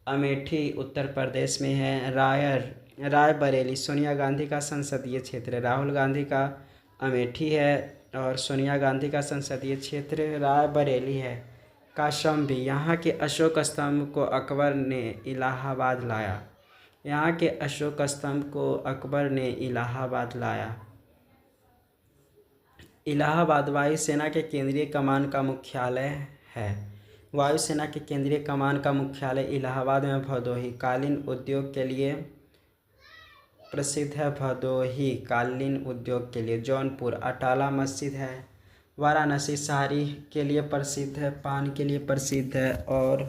अमेठी उत्तर प्रदेश में है। रायबरेली सोनिया गांधी का संसदीय क्षेत्र है। राहुल गांधी का अमेठी है और सोनिया गांधी का संसदीय क्षेत्र रायबरेली है। कौशाम्बी यहाँ के अशोक स्तंभ को अकबर ने इलाहाबाद लाया। यहाँ के अशोक स्तंभ को अकबर ने इलाहाबाद लाया। इलाहाबाद वायुसेना के केंद्रीय कमान का मुख्यालय है। वायुसेना के केंद्रीय कमान का मुख्यालय इलाहाबाद में। भदोही कालीन उद्योग के लिए प्रसिद्ध है। भदोही कालीन उद्योग के लिए। जौनपुर अटाला मस्जिद है। वाराणसी साड़ी के लिए प्रसिद्ध है, पान के लिए प्रसिद्ध है और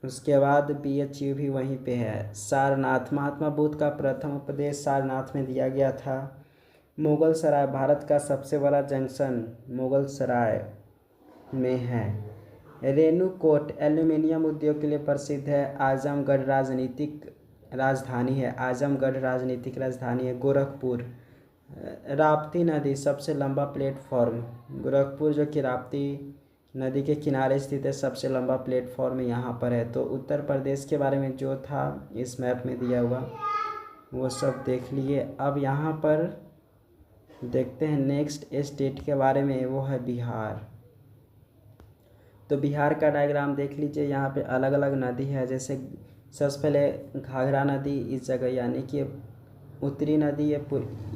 उसके बाद BHU भी वहीं पे है। सारनाथ महात्मा बुद्ध का प्रथम उपदेश सारनाथ में दिया गया था। मुगल सराय भारत का सबसे बड़ा जंक्शन मुगल सराय में है। रेणुकूट एल्यूमिनियम उद्योग के लिए प्रसिद्ध है। आजमगढ़ राजनीतिक राजधानी है। आजमगढ़ राजनीतिक राजधानी है। गोरखपुर राप्ती नदी सबसे लंबा प्लेटफॉर्म। गोरखपुर जो कि राप्ती नदी के किनारे स्थित है, सबसे लंबा प्लेटफॉर्म यहाँ पर है। तो उत्तर प्रदेश के बारे में जो था इस मैप में दिया हुआ वो सब देख लिए। अब यहाँ पर देखते हैं नेक्स्ट स्टेट के बारे में, वो है बिहार। तो बिहार का डायग्राम देख लीजिए। यहाँ पे अलग अलग नदी है, जैसे सबसे पहले घाघरा नदी इस जगह यानी कि उत्तरी नदी, ये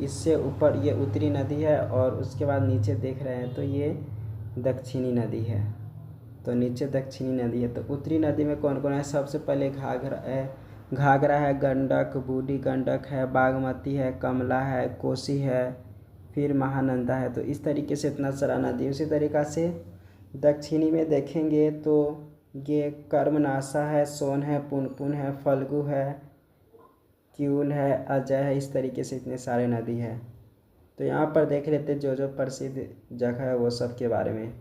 इससे ऊपर ये उत्तरी नदी है और उसके बाद नीचे देख रहे हैं तो ये दक्षिणी नदी है। तो नीचे दक्षिणी नदी है। तो उत्तरी नदी में कौन कौन है? सबसे पहले घाघरा है, गंडक, बूढ़ी गंडक है, बागमती है, कमला है, कोसी है, फिर महानंदा है। तो इस तरीके से इतना सारा नदी। उसी तरीक़ा से दक्षिणी में देखेंगे तो ये कर्मनाशा है, सोन है, पुनपुन है, फल्गु है, क्यूल है, अजय है। इस तरीके से इतने सारे नदी है। तो यहाँ पर देख लेते जो जो प्रसिद्ध जगह है वो सब के बारे में।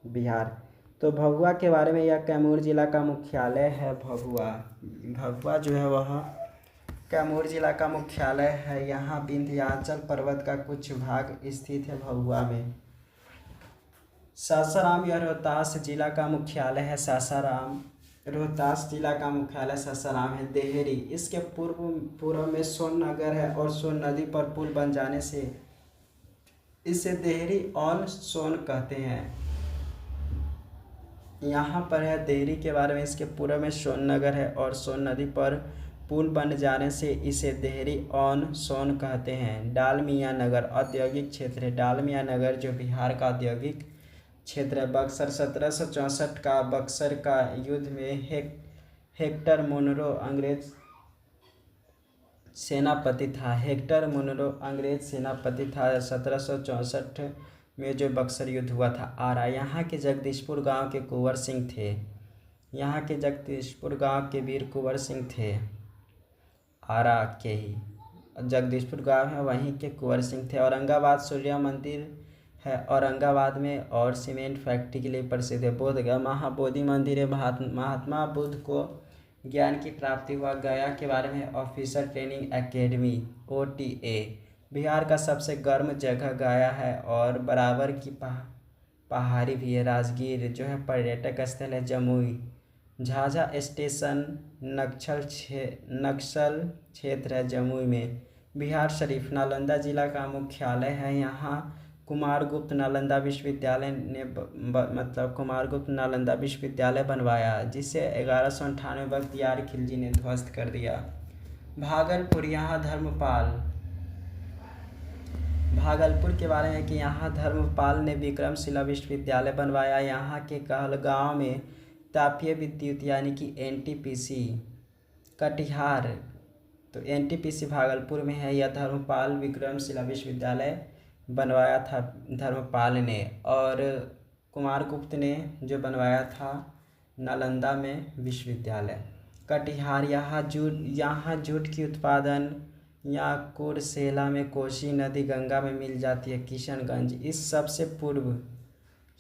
बिहार तो भभुआ के बारे में, यह कैमूर जिला का मुख्यालय है। भभुआ जो है वह कैमूर जिला का मुख्यालय है। यहाँ विंध्याचल पर्वत का कुछ भाग स्थित है भभुआ में। सासाराम यह रोहतास जिला का मुख्यालय है। रोहतास जिला का मुख्यालय सासाराम है। देहरी इसके पूर्व में सोन नगर है और सोन नदी पर पुल बन जाने से इसे देहरी ऑन सोन कहते हैं। यहाँ पर है देहरी के बारे में। इसके पूर्व में सोन नगर है और सोन नदी पर पुल बन जाने से इसे देहरी ऑन सोन कहते हैं। डालमिया नगर औद्योगिक क्षेत्र है। डालमिया नगर जो बिहार का औद्योगिक क्षेत्र है। बक्सर 1764 का बक्सर का युद्ध में हेक्टर मुनरो अंग्रेज सेनापति था। हेक्टर मुनरो अंग्रेज सेनापति था 1764 में जो बक्सर युद्ध हुआ था। आरा यहाँ के जगदीशपुर गांव के कुंवर सिंह थे। यहाँ के जगदीशपुर गांव के वीर कुंवर सिंह थे। आरा के ही जगदीशपुर गांव है, वहीं के कुंवर सिंह थे। औरंगाबाद सूर्य मंदिर है औरंगाबाद में और सीमेंट फैक्ट्री के लिए प्रसिद्ध है। बोधगया महाबोधि मंदिर है। महात्मा बुद्ध को ज्ञान की प्राप्ति हुआ। गया के बारे में officer training academy OTA। Bihar का सबसे गर्म जगह गया है और बराबर की पहाड़ी भी है। राजगीर जो है पर्यटक स्थल है। जमुई झाझा स्टेशन नक्सल क्षेत्र है जमुई में। बिहार शरीफ नालंदा जिला का मुख्यालय है। यहाँ कुमारगुप्त नालंदा विश्वविद्यालय ने कुमारगुप्त नालंदा विश्वविद्यालय बनवाया, जिसे 1198 बख्तियार खिलजी ने ध्वस्त कर दिया। भागलपुर यहाँ भागलपुर के बारे में कि यहाँ धर्मपाल ने विक्रमशिला विश्वविद्यालय बनवाया। यहाँ के कहलगांव में तापीय विद्युत यानी कि NTPC कटिहार तो NTPC भागलपुर में है। यह धर्मपाल विक्रमशिला विश्वविद्यालय बनवाया था धर्मपाल ने, और कुमारगुप्त ने जो बनवाया था नालंदा में विश्वविद्यालय। कटिहार यहाँ जूट की उत्पादन यहाँ कुर्सेला में कोसी नदी गंगा में मिल जाती है। किशनगंज इस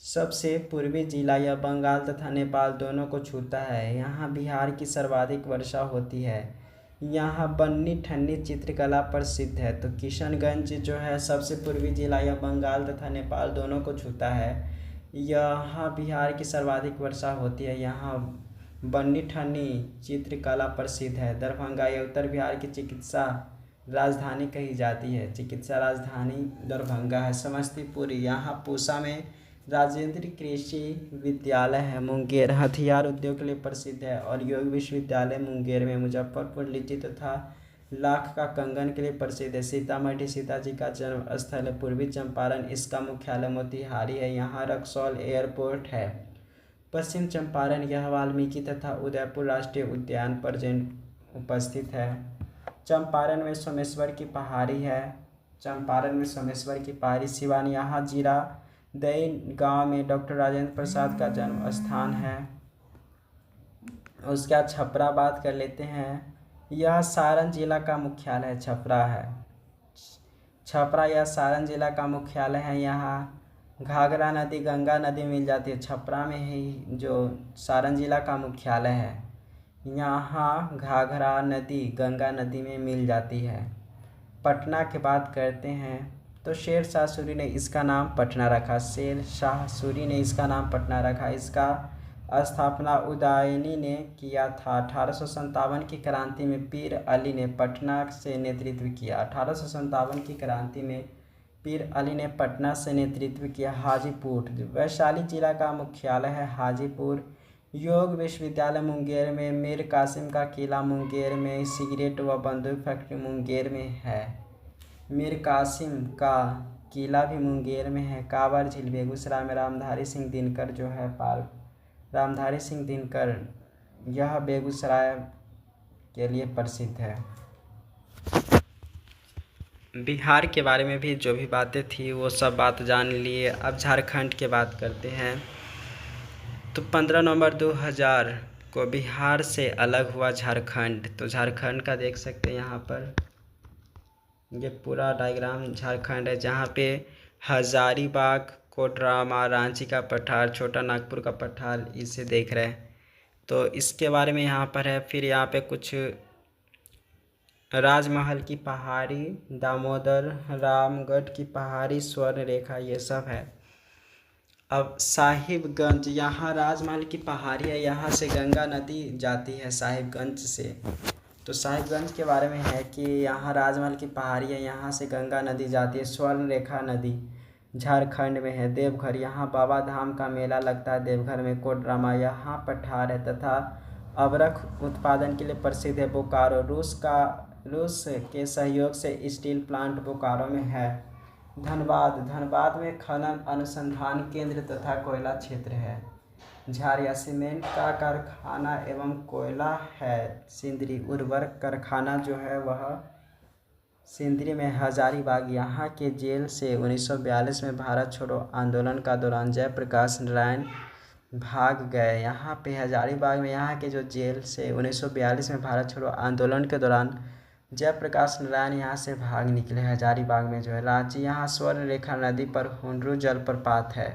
सबसे पूर्वी जिला यह बंगाल तथा नेपाल दोनों को छूता है। यहाँ बिहार की सर्वाधिक वर्षा होती है। यहाँ बन्नी ठन्नी चित्रकला प्रसिद्ध है। तो किशनगंज जो है सबसे पूर्वी जिला यह बंगाल तथा नेपाल दोनों को छूता है। यहाँ बिहार की सर्वाधिक वर्षा होती है। यहाँ बन्नी ठन्नी चित्रकला प्रसिद्ध है। दरभंगा यह उत्तर बिहार की चिकित्सा राजधानी कही जाती है। चिकित्सा राजधानी दरभंगा है। समस्तीपुर यहाँ पूसा में राजेंद्र कृषि विद्यालय है। मुंगेर हथियार उद्योग के लिए प्रसिद्ध है और योग विश्वविद्यालय मुंगेर में। मुजफ्फरपुर लीची तथा लाख का कंगन के लिए प्रसिद्ध है। सीतामढ़ी सीताजी का जन्म स्थल है। पूर्वी चंपारण इसका मुख्यालय मोतिहारी है। यहाँ रक्सौल एयरपोर्ट है। पश्चिम चंपारण यह वाल्मीकि तथा उदयपुर राष्ट्रीय उद्यान पर उपस्थित है। चंपारण में सोमेश्वर की पहाड़ी है। सिवान यहाँ जीरा दई गांव में डॉक्टर राजेंद्र प्रसाद का जन्म स्थान है। उसके बाद छपरा बात कर लेते हैं। यह सारण जिला का मुख्यालय है। छपरा यह सारण जिला का मुख्यालय है। यहाँ घाघरा नदी गंगा नदी मिल जाती है। छपरा में ही जो सारण जिला का मुख्यालय है, यहाँ घाघरा नदी गंगा नदी में मिल जाती है। पटना की बात करते हैं तो शेर शाह सूरी ने इसका नाम पटना रखा। इसका स्थापना उदयनी ने किया था। 1857 की क्रांति में पीर अली ने पटना से नेतृत्व किया। 1857 की क्रांति में पीर अली ने पटना से नेतृत्व किया। हाजीपुर वैशाली जिला का मुख्यालय है। हाजीपुर योग विश्वविद्यालय मुंगेर में। मीर कासिम का किला मुंगेर में। सिगरेट व बंदूक फैक्ट्री मुंगेर में है। मीर कासिम का किला भी मुंगेर में है। कांवर झील बेगूसराय में। रामधारी सिंह दिनकर जो है रामधारी सिंह दिनकर यह बेगूसराय के लिए प्रसिद्ध है। बिहार के बारे में भी जो भी बातें थी वो सब बात जान लिए। अब झारखंड की बात करते हैं। तो 15 नवंबर 2000 को बिहार से अलग हुआ झारखंड। तो झारखंड का देख सकते हैं यहाँ पर ये पूरा डायग्राम झारखंड है, जहाँ पे हजारीबाग, कोडरमा, रांची का पठार, छोटा नागपुर का पठार इसे देख रहे हैं। तो इसके बारे में यहाँ पर है। फिर यहाँ पे कुछ राजमहल की पहाड़ी, दामोदर, रामगढ़ की पहाड़ी, स्वर्ण रेखा ये सब है। अब साहिबगंज यहाँ राजमहल की पहाड़ी है। यहाँ से गंगा नदी जाती है साहिबगंज से। तो साहिबगंज के बारे में है कि यहाँ राजमहल की पहाड़ी है। यहाँ से गंगा नदी जाती है। स्वर्ण रेखा नदी झारखंड में है। देवघर यहाँ बाबा धाम का मेला लगता है देवघर में। कोडरमा यहाँ पठार है तथा अबरख उत्पादन के लिए प्रसिद्ध है। बोकारो रूस के सहयोग से स्टील प्लांट बोकारो में है। धनबाद में खनन अनुसंधान केंद्र तथा कोयला क्षेत्र है। झारिया सीमेंट का कारखाना एवं कोयला है। सिंदरी उर्वरक कारखाना जो है वह सिंदरी में। हजारीबाग यहाँ के जेल से 1942 में भारत छोड़ो आंदोलन का दौरान जयप्रकाश नारायण भाग गए। यहाँ पे हजारीबाग में यहाँ के जो जेल से 1942 में भारत छोड़ो आंदोलन के दौरान जयप्रकाश नारायण यहाँ से भाग निकले। हजारीबाग में जो है राज्य, यहाँ स्वर्ण रेखा नदी पर हुंडरू जलप्रपात है।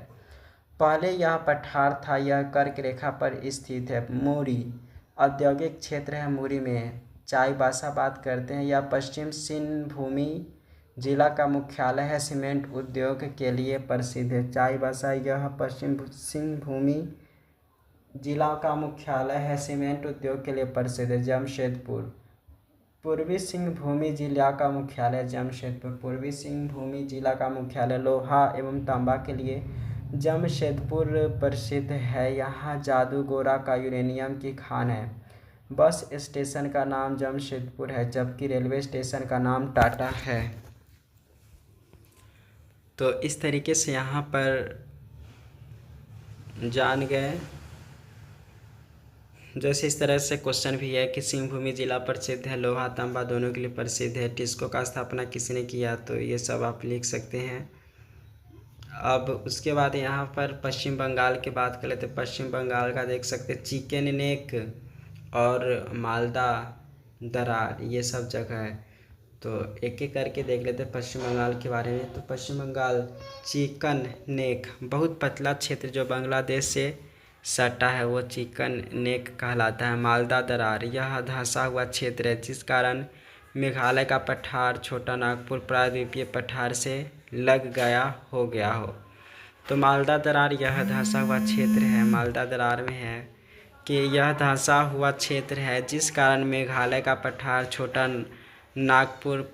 पहले यह पठार था, यह कर्क रेखा पर स्थित है। मूरी औद्योगिक क्षेत्र है। मूरी में चाईबासा बात करते हैं। यह पश्चिम सिंहभूमि जिला का मुख्यालय है। सीमेंट उद्योग के लिए प्रसिद्ध है। चाईबासा यह पश्चिम सिंहभूमि जिला का मुख्यालय है। सीमेंट उद्योग के लिए प्रसिद्ध है। जमशेदपुर पूर्वी सिंहभूमि जिला का मुख्यालय। जमशेदपुर पूर्वी सिंहभूमि जिला का मुख्यालय। लोहा एवं तांबा के लिए जमशेदपुर प्रसिद्ध है। यहाँ जादूगोरा का यूरेनियम की खान है। बस स्टेशन का नाम जमशेदपुर है, जबकि रेलवे स्टेशन का नाम टाटा है। तो इस तरीके से यहाँ पर जान गए। जैसे इस तरह से क्वेश्चन भी है कि सिंहभूमि जिला प्रसिद्ध है, लोहा तांबा दोनों के लिए प्रसिद्ध है। टिस्को का स्थापना किसने किया, तो ये सब आप लिख सकते हैं। अब उसके बाद यहाँ पर पश्चिम बंगाल की बात कर लेते। पश्चिम बंगाल का देख सकते हैं चिकन नेक और मालदा दरार, ये सब जगह है। तो एक एक करके देख लेते हैं पश्चिम बंगाल के बारे में। तो पश्चिम बंगाल चिकन नेक बहुत पतला क्षेत्र जो बांग्लादेश से सटा है वो चिकन नेक कहलाता है। मालदा दरार यह धंसा हुआ क्षेत्र है जिस कारण मेघालय का पठार छोटा नागपुर प्रायद्वीपीय पठार से लग गया हो। तो मालदा दरार यह धंसा हुआ क्षेत्र है। मालदा दरार में है कि यह धंसा हुआ क्षेत्र है जिस कारण मेघालय का पठार छोटा नागपुर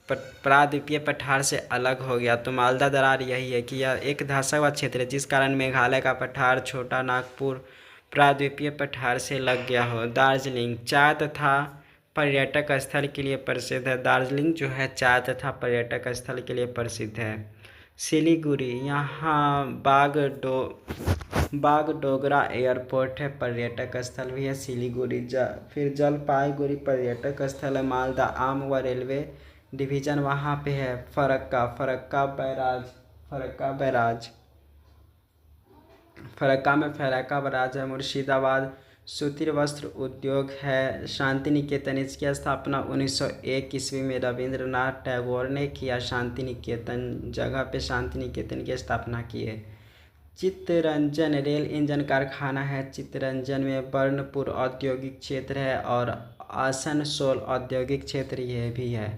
प्रायद्वीपीय पठार से अलग हो गया। तो मालदा दरार यही है कि यह एक धंसा हुआ क्षेत्र है जिस कारण मेघालय का पठार छोटा नागपुर प्रायद्वीपीय पठार से लग गया हो। दार्जिलिंग चाय तथा पर्यटक स्थल के लिए प्रसिद्ध है। दार्जिलिंग जो है चाय तथा पर्यटक स्थल के लिए प्रसिद्ध है। सिलीगुड़ी यहाँ बागडोगरा एयरपोर्ट है, पर्यटक स्थल भी है सिलीगुड़ी। फिर जलपाईगुड़ी पर्यटक स्थल है। मालदा आम व रेलवे डिवीज़न वहाँ पे है। फरक्का में फरक्का बैराज है। मुर्शिदाबाद सूती वस्त्र उद्योग है। शांति निकेतन इसकी स्थापना 1901 ईस्वी में रविंद्रनाथ टैगोर ने किया। शांति निकेतन जगह पे शांति निकेतन की स्थापना की है। चित्तरंजन रेल इंजन कारखाना है। चित्तरंजन में बर्नपुर औद्योगिक क्षेत्र है और आसनसोल औद्योगिक क्षेत्र यह भी है।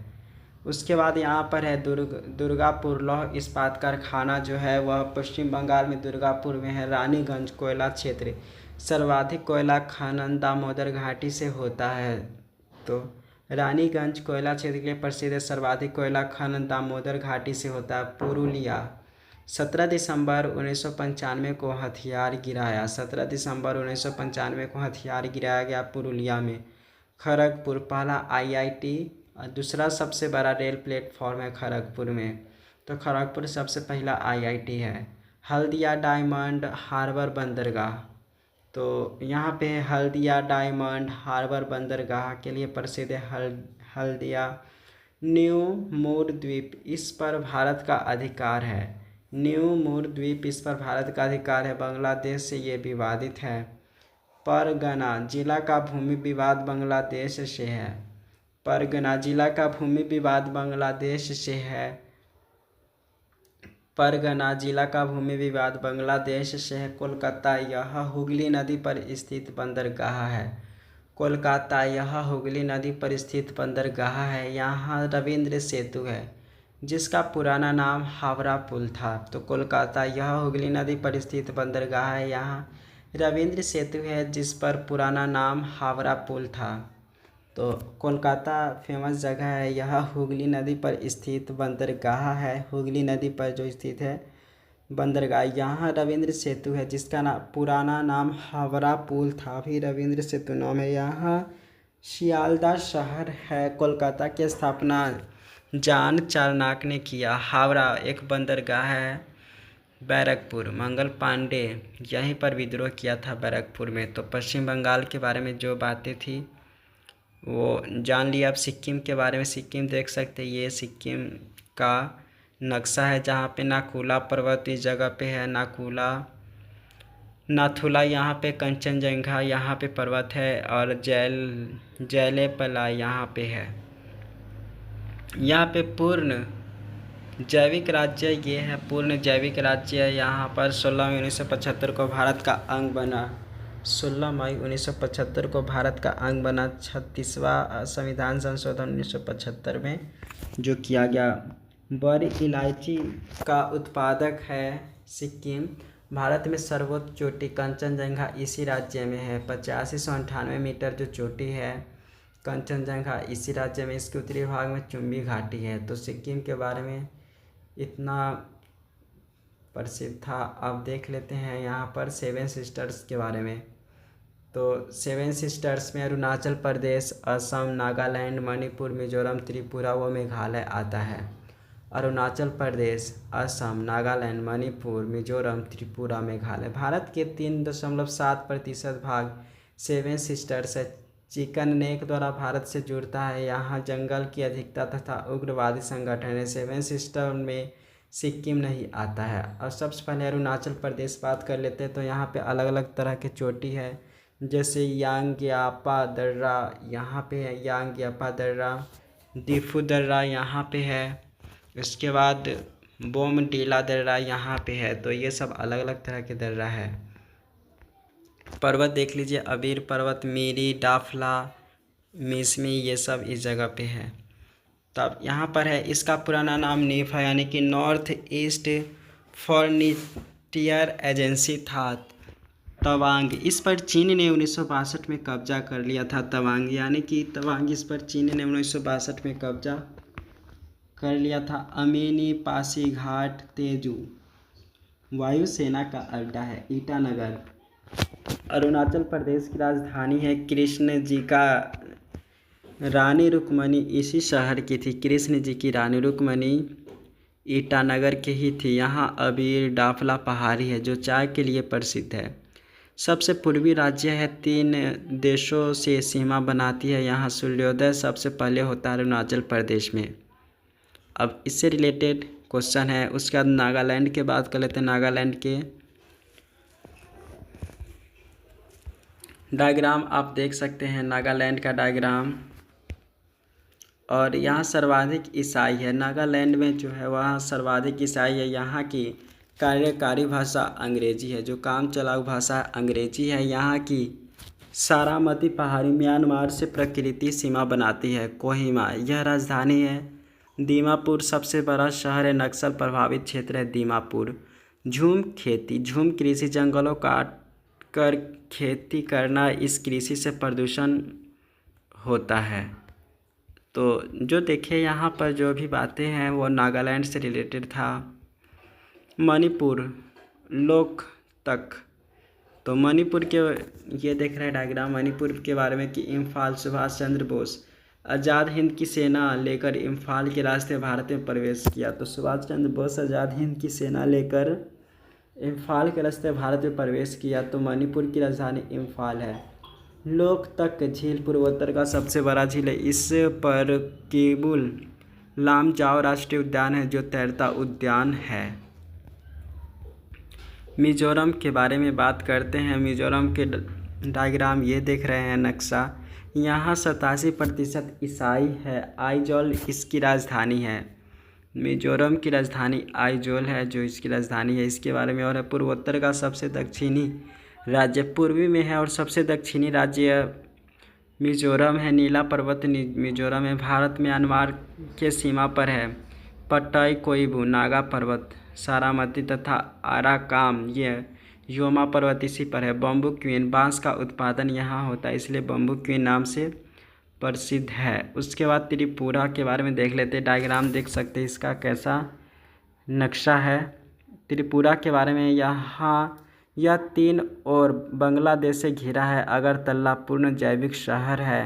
उसके बाद यहाँ पर है दुर्गापुर लौह इस्पात कारखाना जो है वह पश्चिम बंगाल में दुर्गापुर में है। रानीगंज कोयला क्षेत्र सर्वाधिक कोयला खनन दामोदर घाटी से होता है। तो रानीगंज कोयला क्षेत्र के लिए प्रसिद्ध है। सर्वाधिक कोयला खनन दामोदर घाटी से होता है। पुरुलिया 17 दिसंबर 1995 को हथियार गिराया। 17 दिसंबर 1995 को हथियार गिराया गया पुरुलिया में। खड़गपुर पहला IIT दूसरा सबसे बड़ा रेल प्लेटफॉर्म है खड़गपुर में। तो खड़गपुर सबसे पहला IIT है। हल्दिया डायमंड हार्बर बंदरगाह, तो यहाँ पे हल्दिया डायमंड हार्बर बंदरगाह के लिए प्रसिद्ध है। हल्दिया न्यू मूर द्वीप इस पर भारत का अधिकार है। न्यू मूर द्वीप इस पर भारत का अधिकार है। बांग्लादेश से ये विवादित है। परगना जिला का भूमि विवाद बांग्लादेश से है। परगना जिला का भूमि विवाद बांग्लादेश से है। परगना जिला का भूमि विवाद बांग्लादेश से है। कोलकाता यह हुगली नदी पर स्थित बंदरगाह है। कोलकाता यह हुगली नदी पर स्थित बंदरगाह है। यहाँ रविंद्र सेतु है जिसका पुराना नाम हावड़ा पुल था। तो कोलकाता यह हुगली नदी पर स्थित बंदरगाह है। यहाँ रविंद्र सेतु है जिस पर पुराना नाम हावड़ा पुल था। तो कोलकाता फेमस जगह है। यह हुगली नदी पर स्थित बंदरगाह है। हुगली नदी पर जो स्थित है बंदरगाह, यहाँ रविंद्र सेतु है जिसका पुराना नाम हावड़ा पुल था, अभी रविंद्र सेतु नाम है। यहाँ शियालदा शहर है। कोलकाता की स्थापना जान चारनाक ने किया। हावड़ा एक बंदरगाह है। बैरकपुर मंगल पांडे यहीं पर विद्रोह किया था बैरकपुर में। तो पश्चिम बंगाल के बारे में जो बातें थी वो जान लिया। अब सिक्किम के बारे में, सिक्किम देख सकते हैं, ये सिक्किम का नक्शा है जहाँ पे नाथुला पर्वत इस जगह पे है। नाथुला यहाँ पे, कंचनजंगा यहाँ पे पर्वत है और जैलेपला यहाँ पे है। यहाँ पे पूर्ण जैविक राज्य ये है, पूर्ण जैविक राज्य। यहाँ पर 16 मई 1975 को भारत का अंग बना। 16 मई 1975 को भारत का अंग बना। 36वां संविधान संशोधन 1975 में जो किया गया। बड़ी इलायची का उत्पादक है सिक्किम। भारत में सर्वोच्च चोटी कंचनजंगा इसी राज्य में है। 8598 मीटर जो चोटी है कंचनजंगा इसी राज्य में। इसके उत्तरी भाग में चुम्बी घाटी है। तो सिक्किम के बारे में इतना प्रसिद्ध था। अब देख लेते हैं यहाँ पर सेवन सिस्टर्स के बारे में। तो सेवन सिस्टर्स में अरुणाचल प्रदेश, असम, नागालैंड, मणिपुर, मिजोरम, त्रिपुरा व मेघालय आता है। अरुणाचल प्रदेश, असम, नागालैंड, मणिपुर, मिजोरम, त्रिपुरा, मेघालय। भारत के 3.7% भाग सेवन सिस्टर्स है। चिकन नेक द्वारा भारत से जुड़ता है। यहाँ जंगल की अधिकता तथा उग्रवादी संगठन है। सेवन सिस्टर में सिक्किम नहीं आता है। और सबसे पहले अरुणाचल प्रदेश बात कर लेते हैं। तो यहाँ पे अलग अलग तरह के चोटी है, जैसे यांग्यापा दर्रा यहाँ पे है, यांग्यापा दर्रा, डिफू दर्रा यहाँ पे है। उसके बाद बोमडीला दर्रा यहाँ पे है। तो ये सब अलग अलग तरह के दर्रा है। पर्वत देख लीजिए, अबीर पर्वत, मीरी, डाफला, मिसमी, ये सब इस जगह पे है। तब यहाँ पर है, इसका पुराना नाम नीफ है, यानी कि नॉर्थ ईस्ट फ्रंटियर एजेंसी था। तवांग, इस पर चीन ने 1962 में कब्जा कर लिया था। तवांग यानी कि तवांग, इस पर चीन ने 1962 में कब्जा कर लिया था। अमीनी, पासीघाट, तेजू वायुसेना का अड्डा है। ईटानगर अरुणाचल प्रदेश की राजधानी है। कृष्ण जी का रानी रुक्मणी इसी शहर की थी। कृष्ण जी की रानी रुक्मणी ईटानगर की ही थी। यहाँ अबीर, डाफला पहाड़ी है जो चाय के लिए प्रसिद्ध है। सबसे पूर्वी राज्य है, 3 देशों से सीमा बनाती है। यहाँ सूर्योदय सबसे पहले होता है अरुणाचल प्रदेश में। अब इससे रिलेटेड क्वेश्चन है। उसके बाद नागालैंड के बात कर लेते हैं। नागालैंड के डायग्राम आप देख सकते हैं, नागालैंड का डायग्राम। और यहाँ सर्वाधिक ईसाई है। नागालैंड में जो है वहाँ सर्वाधिक ईसाई है। यहाँ की कार्यकारी भाषा अंग्रेजी है, जो काम चलाऊ भाषा अंग्रेजी है। यहाँ की सारामती पहाड़ी म्यांमार से प्रकृति सीमा बनाती है। कोहिमा यह राजधानी है। दीमापुर सबसे बड़ा शहर है। नक्सल प्रभावित क्षेत्र है दीमापुर। झूम खेती, झूम कृषि, जंगलों काट कर खेती करना, इस कृषि से प्रदूषण होता है। तो जो देखिए यहाँ पर जो भी बातें हैं वो नागालैंड से रिलेटेड था। मणिपुर लोक तक, तो मणिपुर के ये देख रहे हैं डायग्राम मणिपुर के बारे में कि इम्फाल, सुभाष चंद्र बोस आज़ाद हिंद की सेना लेकर इम्फाल के रास्ते भारत में प्रवेश किया। तो सुभाष चंद्र बोस आज़ाद हिंद की सेना लेकर इम्फाल के रास्ते भारत में प्रवेश किया। तो मणिपुर की राजधानी इम्फाल है। लोकतक झील पूर्वोत्तर का सबसे बड़ा झील है। इस पर केबुल लामजाओ राष्ट्रीय उद्यान है जो तैरता उद्यान है। मिजोरम के बारे में बात करते हैं। मिजोरम के डायग्राम ये देख रहे हैं नक्शा। यहाँ 87% ईसाई है। आइजोल इसकी राजधानी है। मिजोरम की राजधानी आइजोल है जो इसकी राजधानी है। इसके बारे में और है, पूर्वोत्तर का सबसे दक्षिणी राज्य पूर्वी में है और सबसे दक्षिणी राज्य मिजोरम है। नीला पर्वत मिजोरम है। भारत म्यांमार के सीमा पर है। पट्टाई कोइबू, नागा पर्वत, सारामती तथा आराकाम, ये योमा पर्वत इसी पर है। बम्बू क्वीन, बांस का उत्पादन यहाँ होता है इसलिए बम्बू क्वीन नाम से प्रसिद्ध है। उसके बाद त्रिपुरा के बारे में देख लेते हैं। डायग्राम देख सकते हैं इसका कैसा नक्शा है। त्रिपुरा के बारे में, यहाँ यह 3 और बांग्लादेश से घिरा है। अगरतला पूर्ण जैविक शहर है।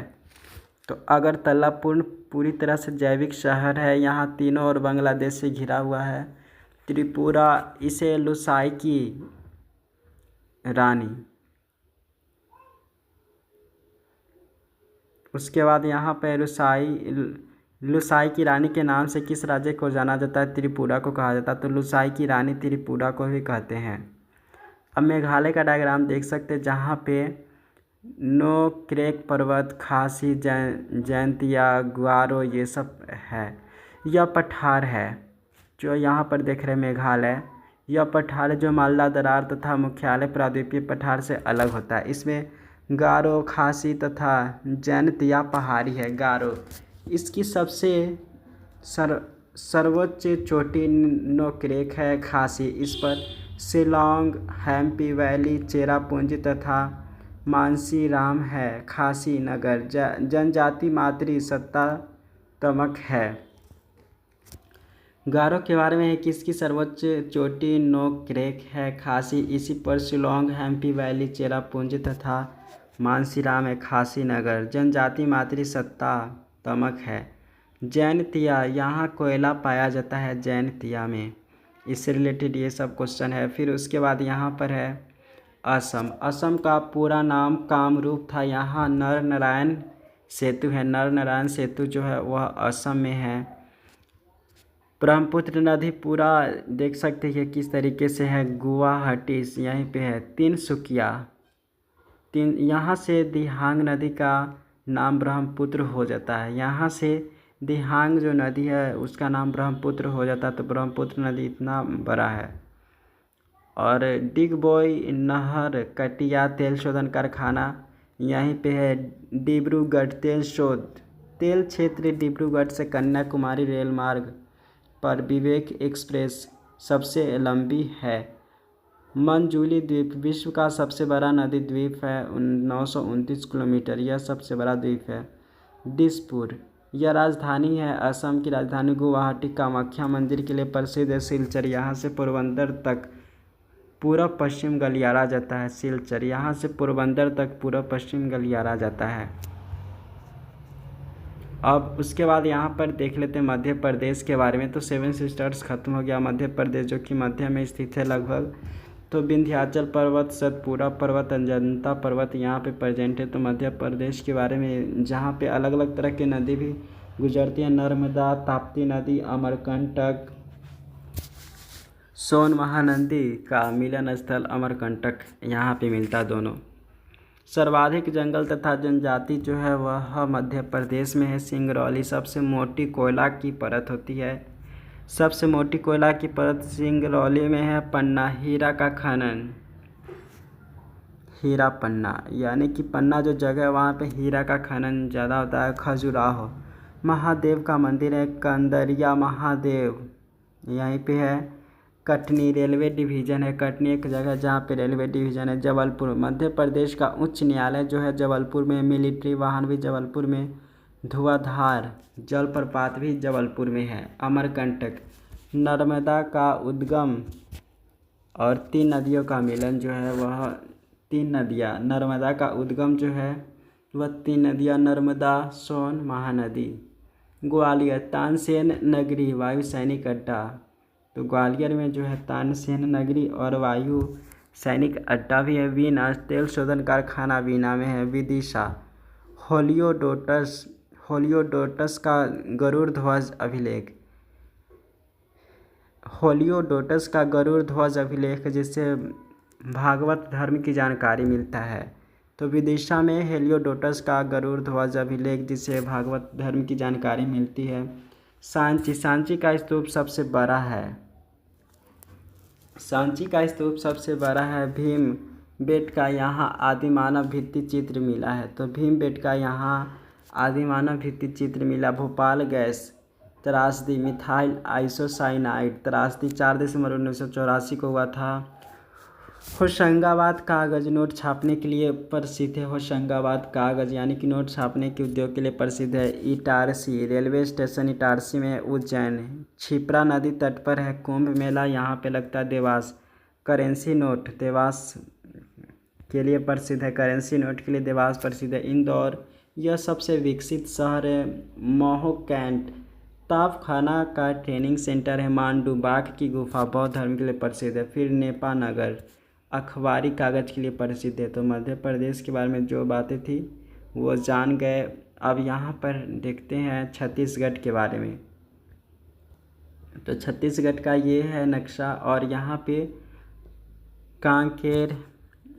तो अगरतला पूरी तरह से जैविक शहर है। यहाँ तीनों और बांग्लादेश से घिरा हुआ है। त्रिपुरा, इसे लुसाई की रानी, उसके बाद यहाँ पे लुसाई की रानी के नाम से किस राज्य को जाना जाता है? त्रिपुरा को कहा जाता है। तो लुसाई की रानी त्रिपुरा को भी कहते हैं। अब मेघालय का डायग्राम देख सकते हैं, जहाँ पे नो क्रेक पर्वत, खासी, जैंतिया, ग्वारो ये सब है। यह पठार है जो यहाँ पर देख रहे हैं मेघालय। यह पठार जो मालदा दरार तथा मुख्यालय प्रायद्वीपीय पठार से अलग होता है। इसमें गारो, खासी तथा जैंतिया पहाड़ी है। गारो इसकी सबसे सर्वोच्च चोटी नोक्रेक है। खासी, इस पर शिलोंग, हैम्पी वैली, चेरापूंजी तथा मानसीराम है। खासी नगर जनजाति मातृ सत्ता तमक है। गारो के बारे में है कि इसकी सर्वोच्च चोटी नोक्रेक है। खासी, इसी पर शिलोंग, हैम्पी वैली, चेरापूंजी तथा मानसीराम है। खासी नगर जनजाति मातृ सत्ता तमक है। जैंतिया, यहाँ कोयला पाया जाता है जैंतिया में। इससे रिलेटेड ये सब क्वेश्चन है। फिर उसके बाद यहाँ पर है असम। असम का पूरा नाम कामरूप था। यहाँ नर नारायण सेतु है। नर नारायण सेतु जो है वह असम में है। ब्रह्मपुत्र नदी पूरा देख सकते हैं किस तरीके से है। गुवाहाटी यहीं पे है। तिनसुकिया, यहाँ से दिहांग नदी का नाम ब्रह्मपुत्र हो जाता है। यहाँ से दिहांग जो नदी है उसका नाम ब्रह्मपुत्र हो जाता है। तो ब्रह्मपुत्र नदी इतना बड़ा है। और डिगबोई नहर, कटिया तेल शोधन कारखाना यहीं पे है। डिब्रूगढ़ तेल क्षेत्र डिब्रूगढ़ से कन्याकुमारी रेल मार्ग पर विवेक एक्सप्रेस सबसे लंबी है। मंजूली द्वीप विश्व का सबसे बड़ा नदी द्वीप है। 929 किलोमीटर, यह सबसे बड़ा द्वीप है। दिसपुर, यह राजधानी है। असम की राजधानी गुवाहाटी कामाख्या मंदिर के लिए प्रसिद्ध है। सिलचर, यहाँ से पोरबंदर तक पूर्व पश्चिम गलियारा जाता है। सिलचर, यहाँ से पोरबंदर तक पूर्व पश्चिम गलियारा जाता है। अब उसके बाद यहाँ पर देख लेते हैं मध्य प्रदेश के बारे में। तो 7 सिस्टर्स खत्म हो गया। मध्य प्रदेश जो कि मध्य में स्थित है लगभग। तो विंध्याचल पर्वत, सतपुड़ा पर्वत, अजंता पर्वत यहाँ पे प्रेजेंट है। तो मध्य प्रदेश के बारे में जहाँ पे अलग अलग तरह की नदी भी गुजरती हैं। नर्मदा, ताप्ती नदी, अमरकंटक, सोन महानदी का मिलन स्थल अमरकंटक यहाँ पे मिलता दोनों। सर्वाधिक जंगल तथा जनजाति जो है वह मध्य प्रदेश में है। सिंगरौली, सबसे मोटी कोयला की परत होती है। सबसे मोटी कोयला की परत सिंगरौली में है। पन्ना, हीरा का खनन, हीरा पन्ना, यानी कि पन्ना जो जगह है वहाँ पे हीरा का खनन ज़्यादा होता है। खजुराहो, महादेव का मंदिर है। कंदरिया महादेव यहीं पे है। कटनी रेलवे डिवीज़न है। कटनी एक जगह जहाँ पे रेलवे डिवीज़न है। जबलपुर, मध्य प्रदेश का उच्च न्यायालय जो है जबलपुर में। मिलिट्री वाहन भी जबलपुर में। धुआंधार जलप्रपात भी जबलपुर में है। अमरकंटक, नर्मदा का उद्गम और 3 नदियों का मिलन जो है वह 3 नदियाँ। नर्मदा का उद्गम जो है वह 3 नदियाँ, नर्मदा, सोन, महानदी। ग्वालियर, तानसेन नगरी वायु सैनिक अड्डा। तो ग्वालियर में जो है तानसेन नगरी और वायु सैनिक अड्डा भी है। वीना, तेल शोधन कारखाना वीना में है। विदिशा, होलियोडोटस का गरुड़ ध्वज अभिलेख। होलियोडोटस का गरुड़ ध्वज अभिलेख जिससे भागवत धर्म की जानकारी मिलता है। तो विदिशा में हेलियोडोटस का गरुड़ ध्वज अभिलेख जिससे भागवत धर्म की जानकारी मिलती है। सांची का स्तूप सबसे बड़ा है। सांची का स्तूप सबसे बड़ा है। भीम बेटका, यहाँ आदिमानव भित्ति चित्र मिला है। तो भीम बेटका यहाँ आदिमानव भित्ति चित्र मिला। भोपाल गैस त्रासदी, मिथाइल आइसोसाइनाइड त्रासदी 4 दिसंबर 1984 को हुआ था। होशंगाबाद कागज़ नोट छापने के लिए प्रसिद्ध है। होशंगाबाद कागज़ यानी कि नोट छापने के उद्योग के लिए प्रसिद्ध है। इटारसी रेलवे स्टेशन इटारसी में है। उज्जैन, क्षिप्रा नदी तट पर है। कुंभ मेला यहाँ पे लगता है। देवास, करेंसी नोट देवास के लिए प्रसिद्ध है। करेंसी नोट के लिए देवास प्रसिद्ध है। इंदौर, यह सबसे विकसित शहर है। मोहो कैंट तापखाना का ट्रेनिंग सेंटर है। मांडू बाघ की गुफा बौद्ध धर्म के लिए प्रसिद्ध है। फिर नेपा नगर अखबारी कागज़ के लिए प्रसिद्ध है। तो मध्य प्रदेश के बारे में जो बातें थी वो जान गए। अब यहाँ पर देखते हैं छत्तीसगढ़ के बारे में। तो छत्तीसगढ़ का ये है नक्शा, और यहाँ पे कांकेर,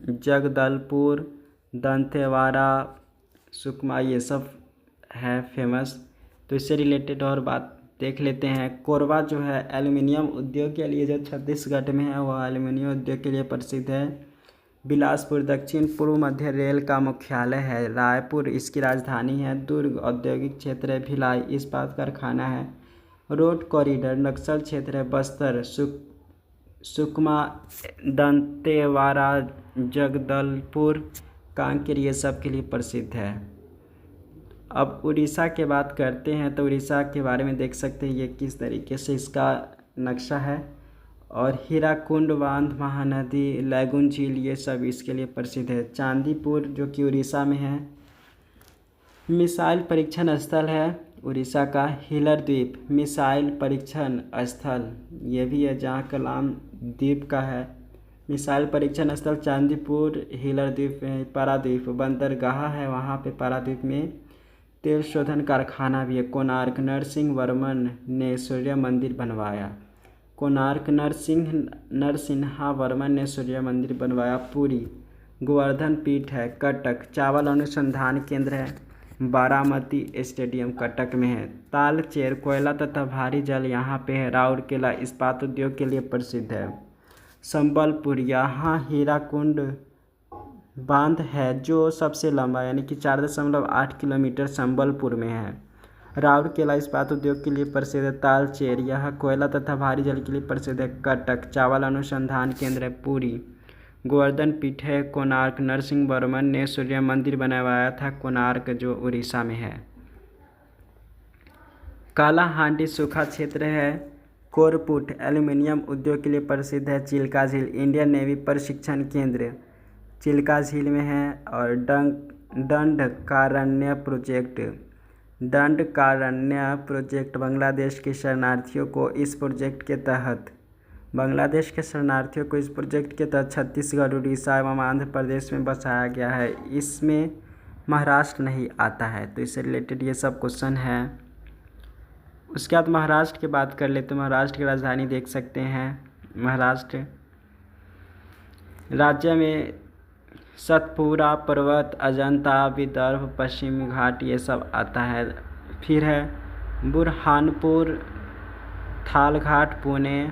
जगदलपुर, दंतेवाड़ा, सुकमा ये सब है फेमस। तो इससे रिलेटेड और बात देख लेते हैं। कोरबा जो है एल्युमिनियम उद्योग के लिए, जो छत्तीसगढ़ में है वह एल्युमिनियम उद्योग के लिए प्रसिद्ध है। बिलासपुर दक्षिण पूर्व मध्य रेल का मुख्यालय है। रायपुर इसकी राजधानी है। दुर्ग औद्योगिक क्षेत्र है। भिलाई इस्पात कारखाना है। रोड कॉरिडोर नक्सल क्षेत्र है। बस्तर सुकमा, दंतेवाड़ा, जगदलपुर, कांकेर ये सब के लिए प्रसिद्ध है। अब उड़ीसा की बात करते हैं। तो उड़ीसा के बारे में देख सकते हैं ये किस तरीके से इसका नक्शा है। और हीराकुंड बांध, महानदी, लैगून झील ये सब इसके लिए प्रसिद्ध है। चांदीपुर जो कि उड़ीसा में है। मिसाइल परीक्षण स्थल है उड़ीसा का। हिलर द्वीप मिसाइल परीक्षण स्थल ये भी है, जहाँ कलाम द्वीप का है। मिसाइल परीक्षण स्थल चांदीपुर, हिलर द्वीप में। पारादीप बंदरगाह है वहाँ पे पारादीप में। तेल शोधन कारखाना भी है। कोणार्क नरसिंह वर्मन ने सूर्य मंदिर बनवाया। कोणार्क नरसिम्हा वर्मन ने सूर्य मंदिर बनवाया। पुरी गोवर्धन पीठ है। कटक चावल अनुसंधान केंद्र है। बारामती स्टेडियम कटक में है। तालचेर कोयला तथा भारी जल यहाँ पे है। राउरकेला इस्पात उद्योग के लिए प्रसिद्ध है। संबलपुर यहाँ हीराकुंड बांध है जो सबसे लंबा यानी कि 4.8 किलोमीटर संबलपुर में है। राउरकेला इस्पात उद्योग के लिए प्रसिद्ध है। तालचेर यह कोयला तथा भारी जल के लिए प्रसिद्ध है। कटक चावल अनुसंधान केंद्र है। पुरी गोवर्धन पीठ है। कोणार्क नरसिंह वर्मन ने सूर्य मंदिर बनवाया था। कोणार्क जो उड़ीसा में है। कालाहांडी सूखा क्षेत्र है। कोरपुट एल्युमिनियम उद्योग के लिए प्रसिद्ध है। चिल्का झील इंडियन नेवी प्रशिक्षण केंद्र चिल्का झील में है। और दंडकारण्य प्रोजेक्ट बांग्लादेश के शरणार्थियों को इस प्रोजेक्ट के तहत छत्तीसगढ़, उड़ीसा एवं आंध्र प्रदेश में बसाया गया है। इसमें महाराष्ट्र नहीं आता है। तो इससे रिलेटेड ये सब क्वेश्चन है। उसके बाद महाराष्ट्र की बात कर लेते हैं। महाराष्ट्र की राजधानी देख सकते हैं। महाराष्ट्र राज्य में सतपुरा पर्वत, अजंता, विदर्भ, पश्चिमी घाट ये सब आता है। फिर है बुरहानपुर, थालघाट पुणे,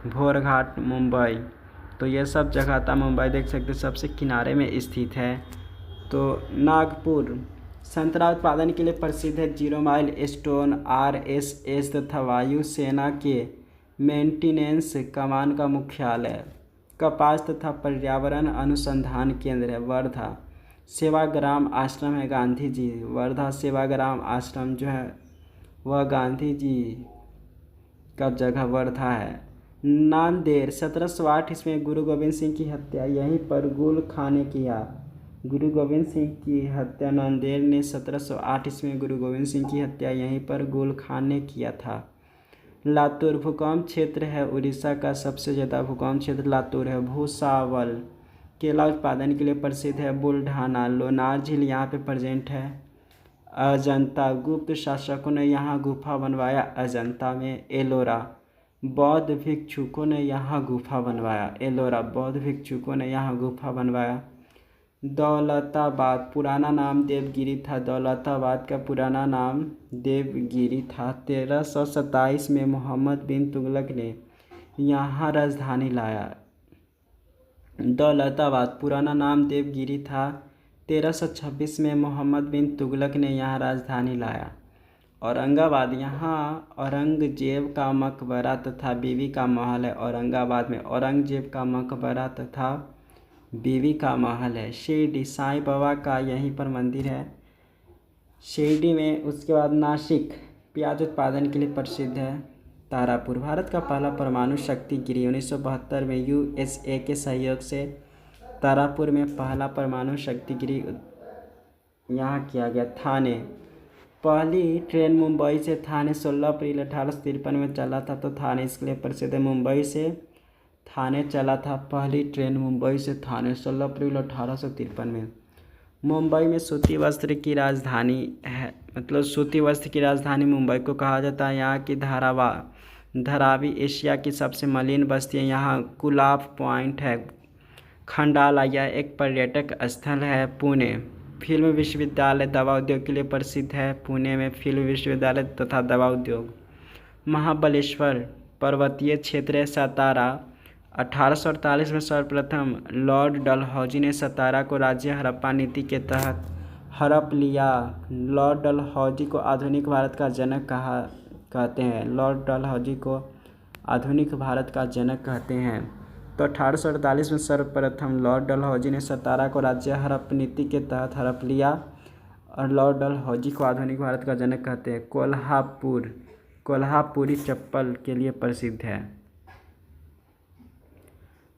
भोरघाट मुंबई। तो ये सब जगह आता। मुंबई देख सकते सबसे किनारे में स्थित है। तो नागपुर संतरा उत्पादन के लिए प्रसिद्ध है। 0 माइल स्टोन RSS तथा वायुसेना के मेंटेनेंस कमान का मुख्यालय। कपास तथा पर्यावरण अनुसंधान केंद्र है। वर्धा सेवाग्राम आश्रम है गांधी जी। वर्धा सेवाग्राम आश्रम जो है वह गांधी जी का जगह वर्धा है। नांदेड़ 1708 ईस्वी गुरु गोविंद सिंह की हत्या यहीं पर गुल खां ने किया। गुरु गोविंद सिंह की हत्या नांदेड़ ने 1708 ईस्वी गुरु गोविंद सिंह की हत्या यहीं पर गुल खां ने किया था। लातूर भूकंप क्षेत्र है। उड़ीसा का सबसे ज़्यादा भूकंप क्षेत्र लातूर है। भूसावल केला उत्पादन के लिए प्रसिद्ध है। बुल्ढाना लोनार झील यहाँ पे प्रेजेंट है। अजंता गुप्त शासकों ने यहाँ गुफा बनवाया। अजंता में एलोरा बौद्ध भिक्षुकों ने यहाँ गुफा बनवाया। एलोरा बौद्ध भिक्षुकों ने यहाँ गुफा बनवाया। दौलताबाद पुराना नाम देवगिरी था। दौलताबाद का पुराना नाम देवगिरी था। 1327 में मोहम्मद बिन तुगलक ने यहाँ राजधानी लाया। दौलताबाद पुराना नाम देवगिरी था। 1326 में मोहम्मद बिन तुगलक ने यहाँ राजधानी लाया। औरंगाबाद यहाँ औरंगजेब का मकबरा तथा बीवी का महल है। औरंगाबाद में औरंगजेब का मकबरा तथा बीवी का महल है। शिरडी साईं बाबा का यहीं पर मंदिर है शिरडी में। उसके बाद नासिक प्याज उत्पादन के लिए प्रसिद्ध है। तारापुर भारत का पहला परमाणु शक्ति गृह 1972 में USA के सहयोग से तारापुर में पहला परमाणु शक्ति गृह यहाँ किया गया। थाने, पहली ट्रेन मुंबई से थाने 16 अप्रैल 1853 में चला था, तो थाने इसके लिए प्रसिद्ध है। मुंबई से थाने चला था पहली ट्रेन मुंबई से थाने 16 अप्रैल 1853 में। मुंबई में सूती वस्त्र की राजधानी है, मतलब सूती वस्त्र की राजधानी मुंबई को कहा जाता है। यहाँ की धारावी एशिया की सबसे मलिन बस्ती है। यहाँ गुलाब पॉइंट है। खंडाला, यह एक पर्यटक स्थल है। पुणे, फिल्म विश्वविद्यालय दवा उद्योग के लिए प्रसिद्ध है। पुणे में फिल्म विश्वविद्यालय तथा दवा उद्योग। महाबलेश्वर, पर्वतीय क्षेत्र है। सातारा, 1848 में सर्वप्रथम लॉर्ड डलहौजी ने सतारा को राज्य हड़प्पा नीति के तहत हड़प लिया। लॉर्ड डलहौजी को आधुनिक भारत का जनक कहते हैं। लॉर्ड डलहौजी को आधुनिक भारत का जनक कहते हैं। तो 1848 में सर्वप्रथम लॉर्ड डलहौजी ने सतारा को राज्य हड़प्पा नीति के तहत हड़प लिया और लॉर्ड डलहौजी को आधुनिक भारत का जनक कहते हैं। कोल्हापुरी चप्पल के लिए प्रसिद्ध है।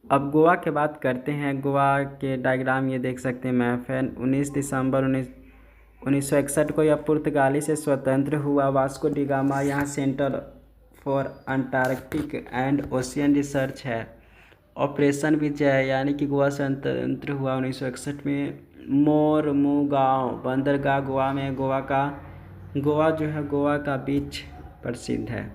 अब गोवा की बात करते हैं। गोवा के डायग्राम ये देख सकते हैं, मैप है। 19 दिसंबर 1961 को यह पुर्तगाली से स्वतंत्र हुआ। वास्को डी गामा यहाँ centre for Antarctic and ocean research है। ऑपरेशन विजय, यानी कि गोवा स्वतंत्र हुआ 1961 में। मोरमुगांव बंदरगाह गोवा में। गोवा का बीच प्रसिद्ध है।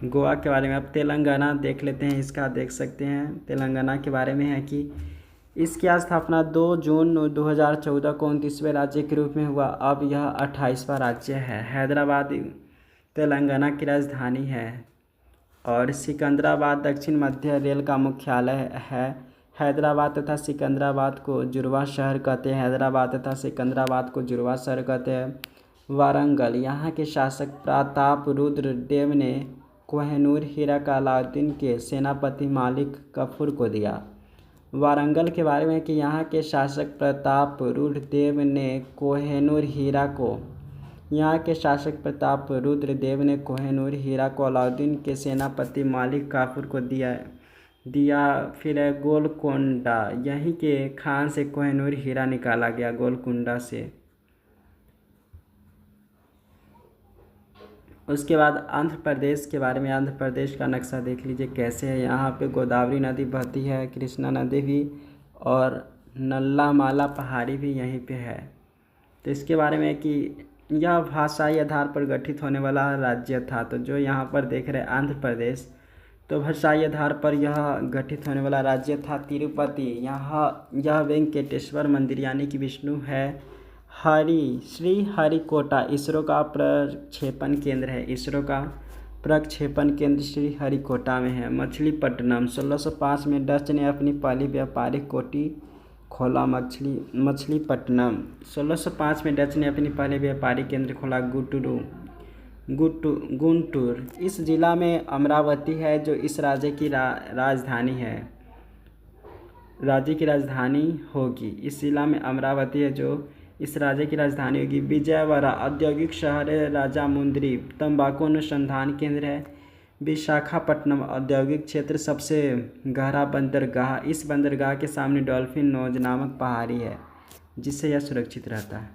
गोवा के बारे में अब तेलंगाना देख लेते हैं। इसका देख सकते हैं, तेलंगाना के बारे में है कि इसकी स्थापना 2 जून 2014 को 29वें राज्य के रूप में हुआ। अब यह 28वां राज्य है। हैदराबाद तेलंगाना की राजधानी है और सिकंदराबाद दक्षिण मध्य रेल का मुख्यालय है। हैदराबाद तथा सिकंदराबाद को जुड़वा शहर कहते हैं। हैदराबाद तथा सिकंदराबाद को जुड़वा शहर कहते हैं। वारंगल, यहाँ के शासक प्रताप रुद्र देव ने कोहिनूर हीरा का अलाउद्दीन के सेनापति मालिक कफूर को दिया। वारंगल के बारे में कि यहाँ के शासक प्रताप रुद्र देव ने कोहिनूर हीरा को अलाउद्दीन के सेनापति मालिक काफूर को दिया। फिर है गोलकोंडा, यहीं के खान से कोहिनूर हीरा निकाला गया, गोलकुंडा से। उसके बाद आंध्र प्रदेश के बारे में। आंध्र प्रदेश का नक्शा देख लीजिए कैसे है। यहाँ पे गोदावरी नदी बहती है, कृष्णा नदी भी, और नल्लामाला पहाड़ी भी यहीं पे है। तो इसके बारे में कि यह भाषाई आधार पर गठित होने वाला राज्य था। तो जो यहाँ पर देख रहे हैं आंध्र प्रदेश, तो भाषाई आधार पर यह गठित होने वाला राज्य था। तिरुपति, यह वेंकटेश्वर मंदिर यानी कि विष्णु है। श्री हरिकोटा इसरो का प्रक्षेपण केंद्र है। इसरो का प्रक्षेपण केंद्र श्री हरिकोटा में है। मछलीपट्टनम, 1605 में डच ने अपनी पहली व्यापारिक कोठी खोला। मछलीपट्टनम 1605 में डच ने अपनी पहले व्यापारिक केंद्र खोला। गुंटूर, इस जिला में अमरावती है जो इस राज्य की राजधानी है। राज्य की राजधानी होगी। इस जिला में अमरावती है जो इस राज्य की राजधानी होगी। विजयवाड़ा औद्योगिक शहर है। राजामुंद्री तंबाकू अनुसंधान केंद्र है। विशाखापट्टनम औद्योगिक क्षेत्र, सबसे गहरा बंदरगाह। इस बंदरगाह के सामने डॉल्फिन नोज नामक पहाड़ी है जिससे यह सुरक्षित रहता है।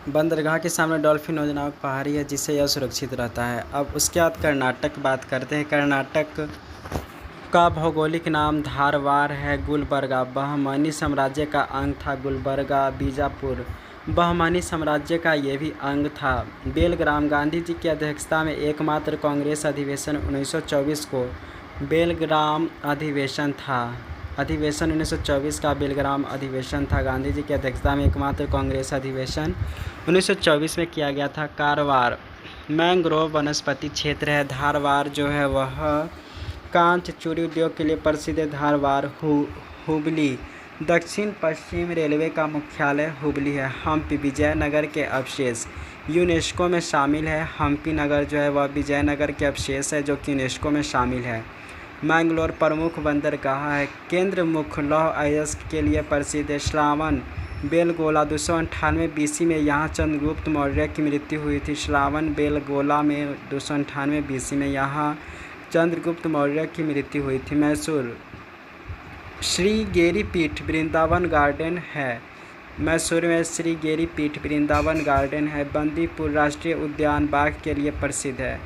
बंदरगाह के सामने डॉल्फिन नोज नामक पहाड़ी है जिससे यह सुरक्षित रहता है। अब उसके बाद कर्नाटक बात करते हैं। कर्नाटक का भौगोलिक नाम धारवाड़ है। गुलबर्गा बहमनी साम्राज्य का अंग था। गुलबर्गा, बीजापुर बहमनी साम्राज्य का ये भी अंग था। बेलग्राम, गांधी जी की अध्यक्षता में एकमात्र कांग्रेस अधिवेशन 1924 को बेलग्राम अधिवेशन था। 1924 का बेलग्राम अधिवेशन था। गांधी जी की अध्यक्षता में एकमात्र कांग्रेस अधिवेशन 1924 में किया गया था। कारवार मैंग्रोव वनस्पति क्षेत्र है। धारवाड़ जो है वह कांच चूड़ी उद्योग के लिए प्रसिद्ध है। धारवाड़ हुबली दक्षिण पश्चिम रेलवे का मुख्यालय हुबली है। हम्पी विजयनगर के अवशेष यूनेस्को में शामिल है। हम्पी नगर जो है वह विजयनगर के अवशेष है जो कि यूनेस्को में शामिल है। मैंगलोर प्रमुख बंदरगाह है। केंद्र मुख्य लौह अयस्क के लिए प्रसिद्ध है। श्रावण बेलगोला 298 BC में यहाँ चंद्रगुप्त मौर्य की मृत्यु हुई थी। श्रावण बेलगोला में 298 BC में यहाँ चंद्रगुप्त मौर्य की मृत्यु हुई थी। श्रीगेरी पीठ वृंदावन गार्डन है। मैसूर में श्रीगेरी पीठ वृंदावन गार्डन है। बंदीपुर राष्ट्रीय उद्यान बाघ के लिए प्रसिद्ध है।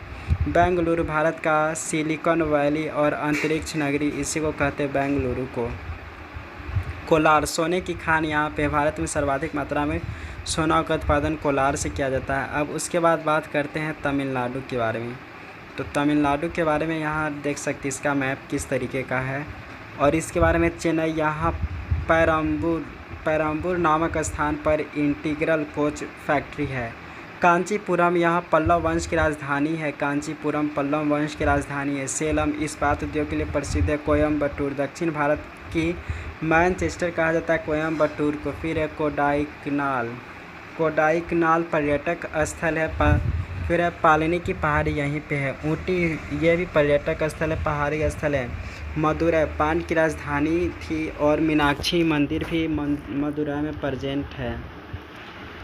बेंगलुरु भारत का सिलिकॉन वैली और अंतरिक्ष नगरी, इसी को कहते हैं बेंगलुरु को। कोलार सोने की खान यहाँ पे भारत में सर्वाधिक मात्रा में सोना का उत्पादन कोलार से किया जाता है। अब उसके बाद बात करते हैं तमिलनाडु के बारे में। तो तमिलनाडु के बारे में यहाँ देख सकते हैं इसका मैप किस तरीके का है। और इसके बारे में चेन्नई, यहाँ पेरम्बूर नामक स्थान पर इंटीग्रल कोच फैक्ट्री है। कांचीपुरम यहाँ पल्लव वंश की राजधानी है। कांचीपुरम पल्लव वंश की राजधानी है। सेलम इस्पात उद्योग के लिए प्रसिद्ध है। कोयम्बटूर दक्षिण भारत की मैनचेस्टर कहा जाता है कोयम्बटूर को। फिर है कोडाइकनाल पर्यटक स्थल है। फिर है पालिनी की पहाड़ी यहीं पे है। ऊटी ये भी पर्यटक स्थल है, पहाड़ी स्थल है। मदुरै पांड्य की राजधानी थी और मीनाक्षी मंदिर भी मदुरै में प्रेजेंट है।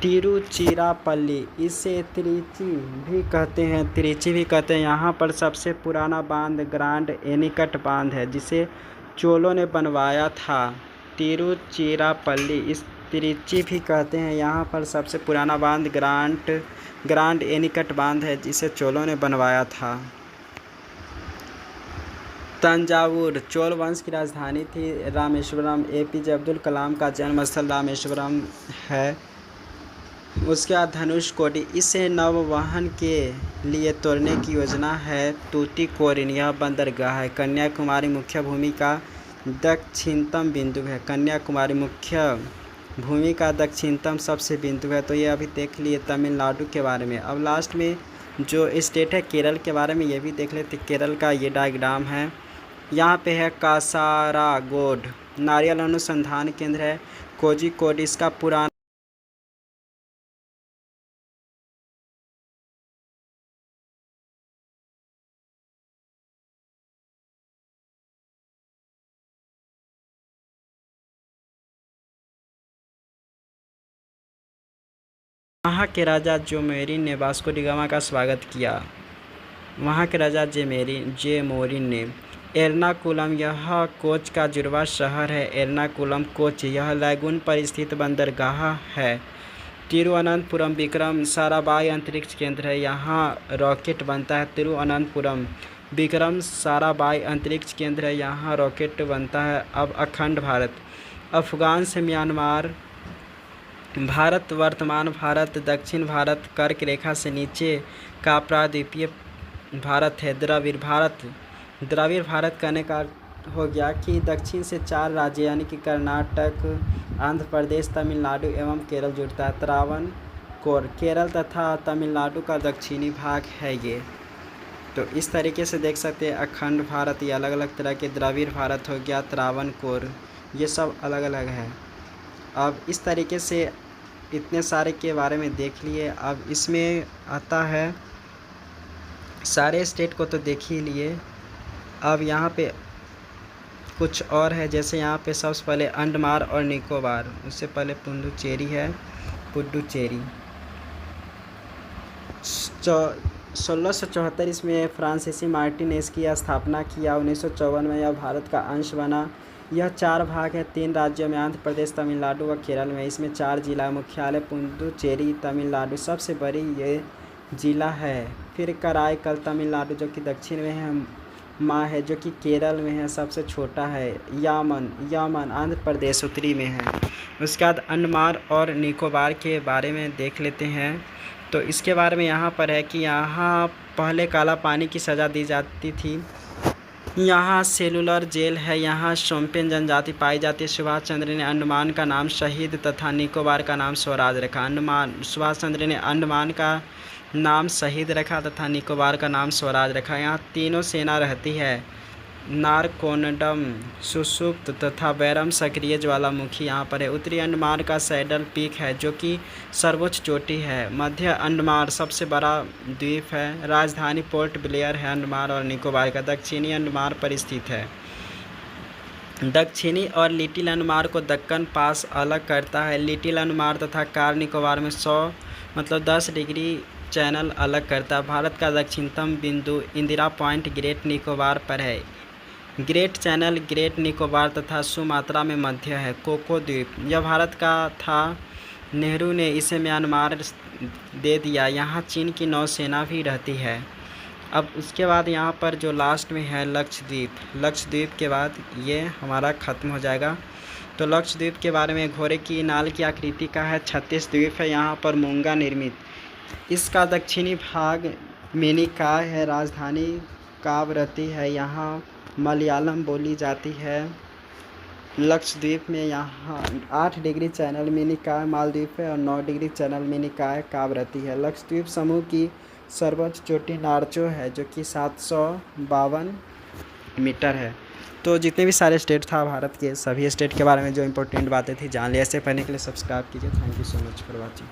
तिरुचिरापल्ली, इसे त्रिची भी कहते हैं। यहाँ पर सबसे पुराना बांध ग्रांड एनीकट बांध है, जिसे चोलों ने बनवाया था। तिरुचिरापल्ली, इस त्रिची भी कहते हैं। यहाँ पर सबसे पुराना बांध ग्रांड एनीकट बांध है, जिसे चोलों ने बनवाया था। तंजावुर चोल वंश की राजधानी थी। रामेश्वरम, एपीजे अब्दुल कलाम का जन्मस्थल रामेश्वरम है। उसके बाद धनुषकोडी, इसे नौवहन के लिए तोड़ने की योजना है। तूतीकोरिन, यह बंदरगाह है। कन्याकुमारी मुख्य भूमि का दक्षिणतम बिंदु है। कन्याकुमारी मुख्य भूमि का दक्षिणतम सबसे बिंदु है। तो ये अभी देख लिए तमिलनाडु के बारे में। अब लास्ट में जो स्टेट है केरल के बारे में ये भी देख लेते। केरल का ये डायग्राम है। यहाँ पे है कासारागोड नारियल अनुसंधान केंद्र है। कोझिकोड इसका पुराना वहाँ के राजा जोमोरिन ने वास्को डी गामा का स्वागत किया। वहाँ के राजा जेमोरिन ने। एर्नाकुलम, यह कोच का जुड़वा शहर है। एर्नाकुलम कोच, यह लैगून पर स्थित बंदरगाह है। तिरुवनंतपुरम विक्रम साराभाई अंतरिक्ष केंद्र है। यहाँ रॉकेट बनता है। तिरुवनंतपुरम विक्रम साराभाई अंतरिक्ष केंद्र है। यहाँ रॉकेट बनता है। अब अखंड भारत, अफगान से म्यांमार, भारत, वर्तमान भारत, दक्षिण भारत, कर्क रेखा से नीचे का प्रायद्वीपीय भारत है। द्रविड़ भारत कहने का हो गया कि दक्षिण से 4 राज्य यानी कि कर्नाटक, आंध्र प्रदेश, तमिलनाडु एवं केरल जुड़ता है। त्रावणकोर केरल तथा तमिलनाडु का दक्षिणी भाग है ये। तो इस तरीके से देख सकते हैं अखंड भारत, ये अलग अलग तरह के। द्रविड़ भारत हो गया, त्रावणकोर, ये सब अलग अलग है। अब इस तरीके से इतने सारे के बारे में देख लिए। अब इसमें आता है, सारे स्टेट को तो देख ही लिए। अब यहाँ पे कुछ और है, जैसे यहाँ पे सबसे पहले अंडमान और निकोबार, उससे पहले पुडुचेरी है। पुडुचेरी 1674 इसमें फ्रांसीसी मार्टिन ने इसकी स्थापना किया। 1954 में यह भारत का अंश बना। यह 4 भाग है, 3 राज्यों में, आंध्र प्रदेश, तमिलनाडु और केरल में। इसमें 4 जिला, मुख्यालय पुडुचेरी तमिलनाडु सबसे बड़ी ये जिला है। फिर कराईकल तमिलनाडु जो कि दक्षिण में है। माह है जो कि केरल में है, सबसे छोटा है। यामन आंध्र प्रदेश उत्तरी में है। उसके बाद अंडमान और निकोबार के बारे में देख लेते हैं। तो इसके बारे में यहाँ पर है कि यहाँ पहले काला पानी की सज़ा दी जाती थी। यहाँ सेलुलर जेल है। यहाँ शोम्पेन जनजाति पाई जाती है। सुभाष चंद्र ने अंडमान का नाम शहीद तथा निकोबार का नाम स्वराज रखा। सुभाष चंद्र ने अंडमान का नाम शहीद रखा तथा निकोबार का नाम स्वराज रखा। यहाँ तीनों सेना रहती है। नारकोंडम सुषुप्त तथा बैरम सक्रिय ज्वालामुखी यहाँ पर है। उत्तरी अंडमान का सैडल पीक है जो कि सर्वोच्च चोटी है। मध्य अंडमान सबसे बड़ा द्वीप है। राजधानी पोर्ट ब्लेयर है अंडमान और निकोबार का। दक्षिणी अंडमान पर स्थित है। दक्षिणी और लिटिल अंडमान को दक्कन पास अलग करता है। लिटिल अंडमान तथा कार निकोबार में 10 डिग्री चैनल अलग करता है। भारत का दक्षिणतम बिंदु इंदिरा पॉइंट ग्रेट निकोबार पर है। ग्रेट चैनल ग्रेट निकोबार तथा सुमात्रा में मध्य है। कोको द्वीप यह भारत का था, नेहरू ने इसे म्यांमार दे दिया। यहाँ चीन की नौसेना भी रहती है। अब उसके बाद यहाँ पर जो लास्ट में है लक्षद्वीप, लक्षद्वीप के बाद ये हमारा ख़त्म हो जाएगा। तो लक्षद्वीप के बारे में घोड़े की नाल की आकृति का है। 36 द्वीप है यहाँ पर मूंगा निर्मित। इसका दक्षिणी भाग मिनिकॉय है। राजधानी कावरती है। यहाँ मलयालम बोली जाती है। लक्षद्वीप में यहाँ 8 डिग्री चैनल मिनिकॉय मालदीव है और 9 डिग्री चैनल मिनिकॉय कावरती है। लक्षद्वीप समूह की सर्वोच्च चोटी नार्चो है जो कि 752 मीटर है। तो जितने भी सारे स्टेट था भारत के, सभी स्टेट के बारे में जो इंपॉर्टेंट बातें थी जान लिया। ऐसे पढ़ने के लिए सब्सक्राइब कीजिए। Thank you so much for watching.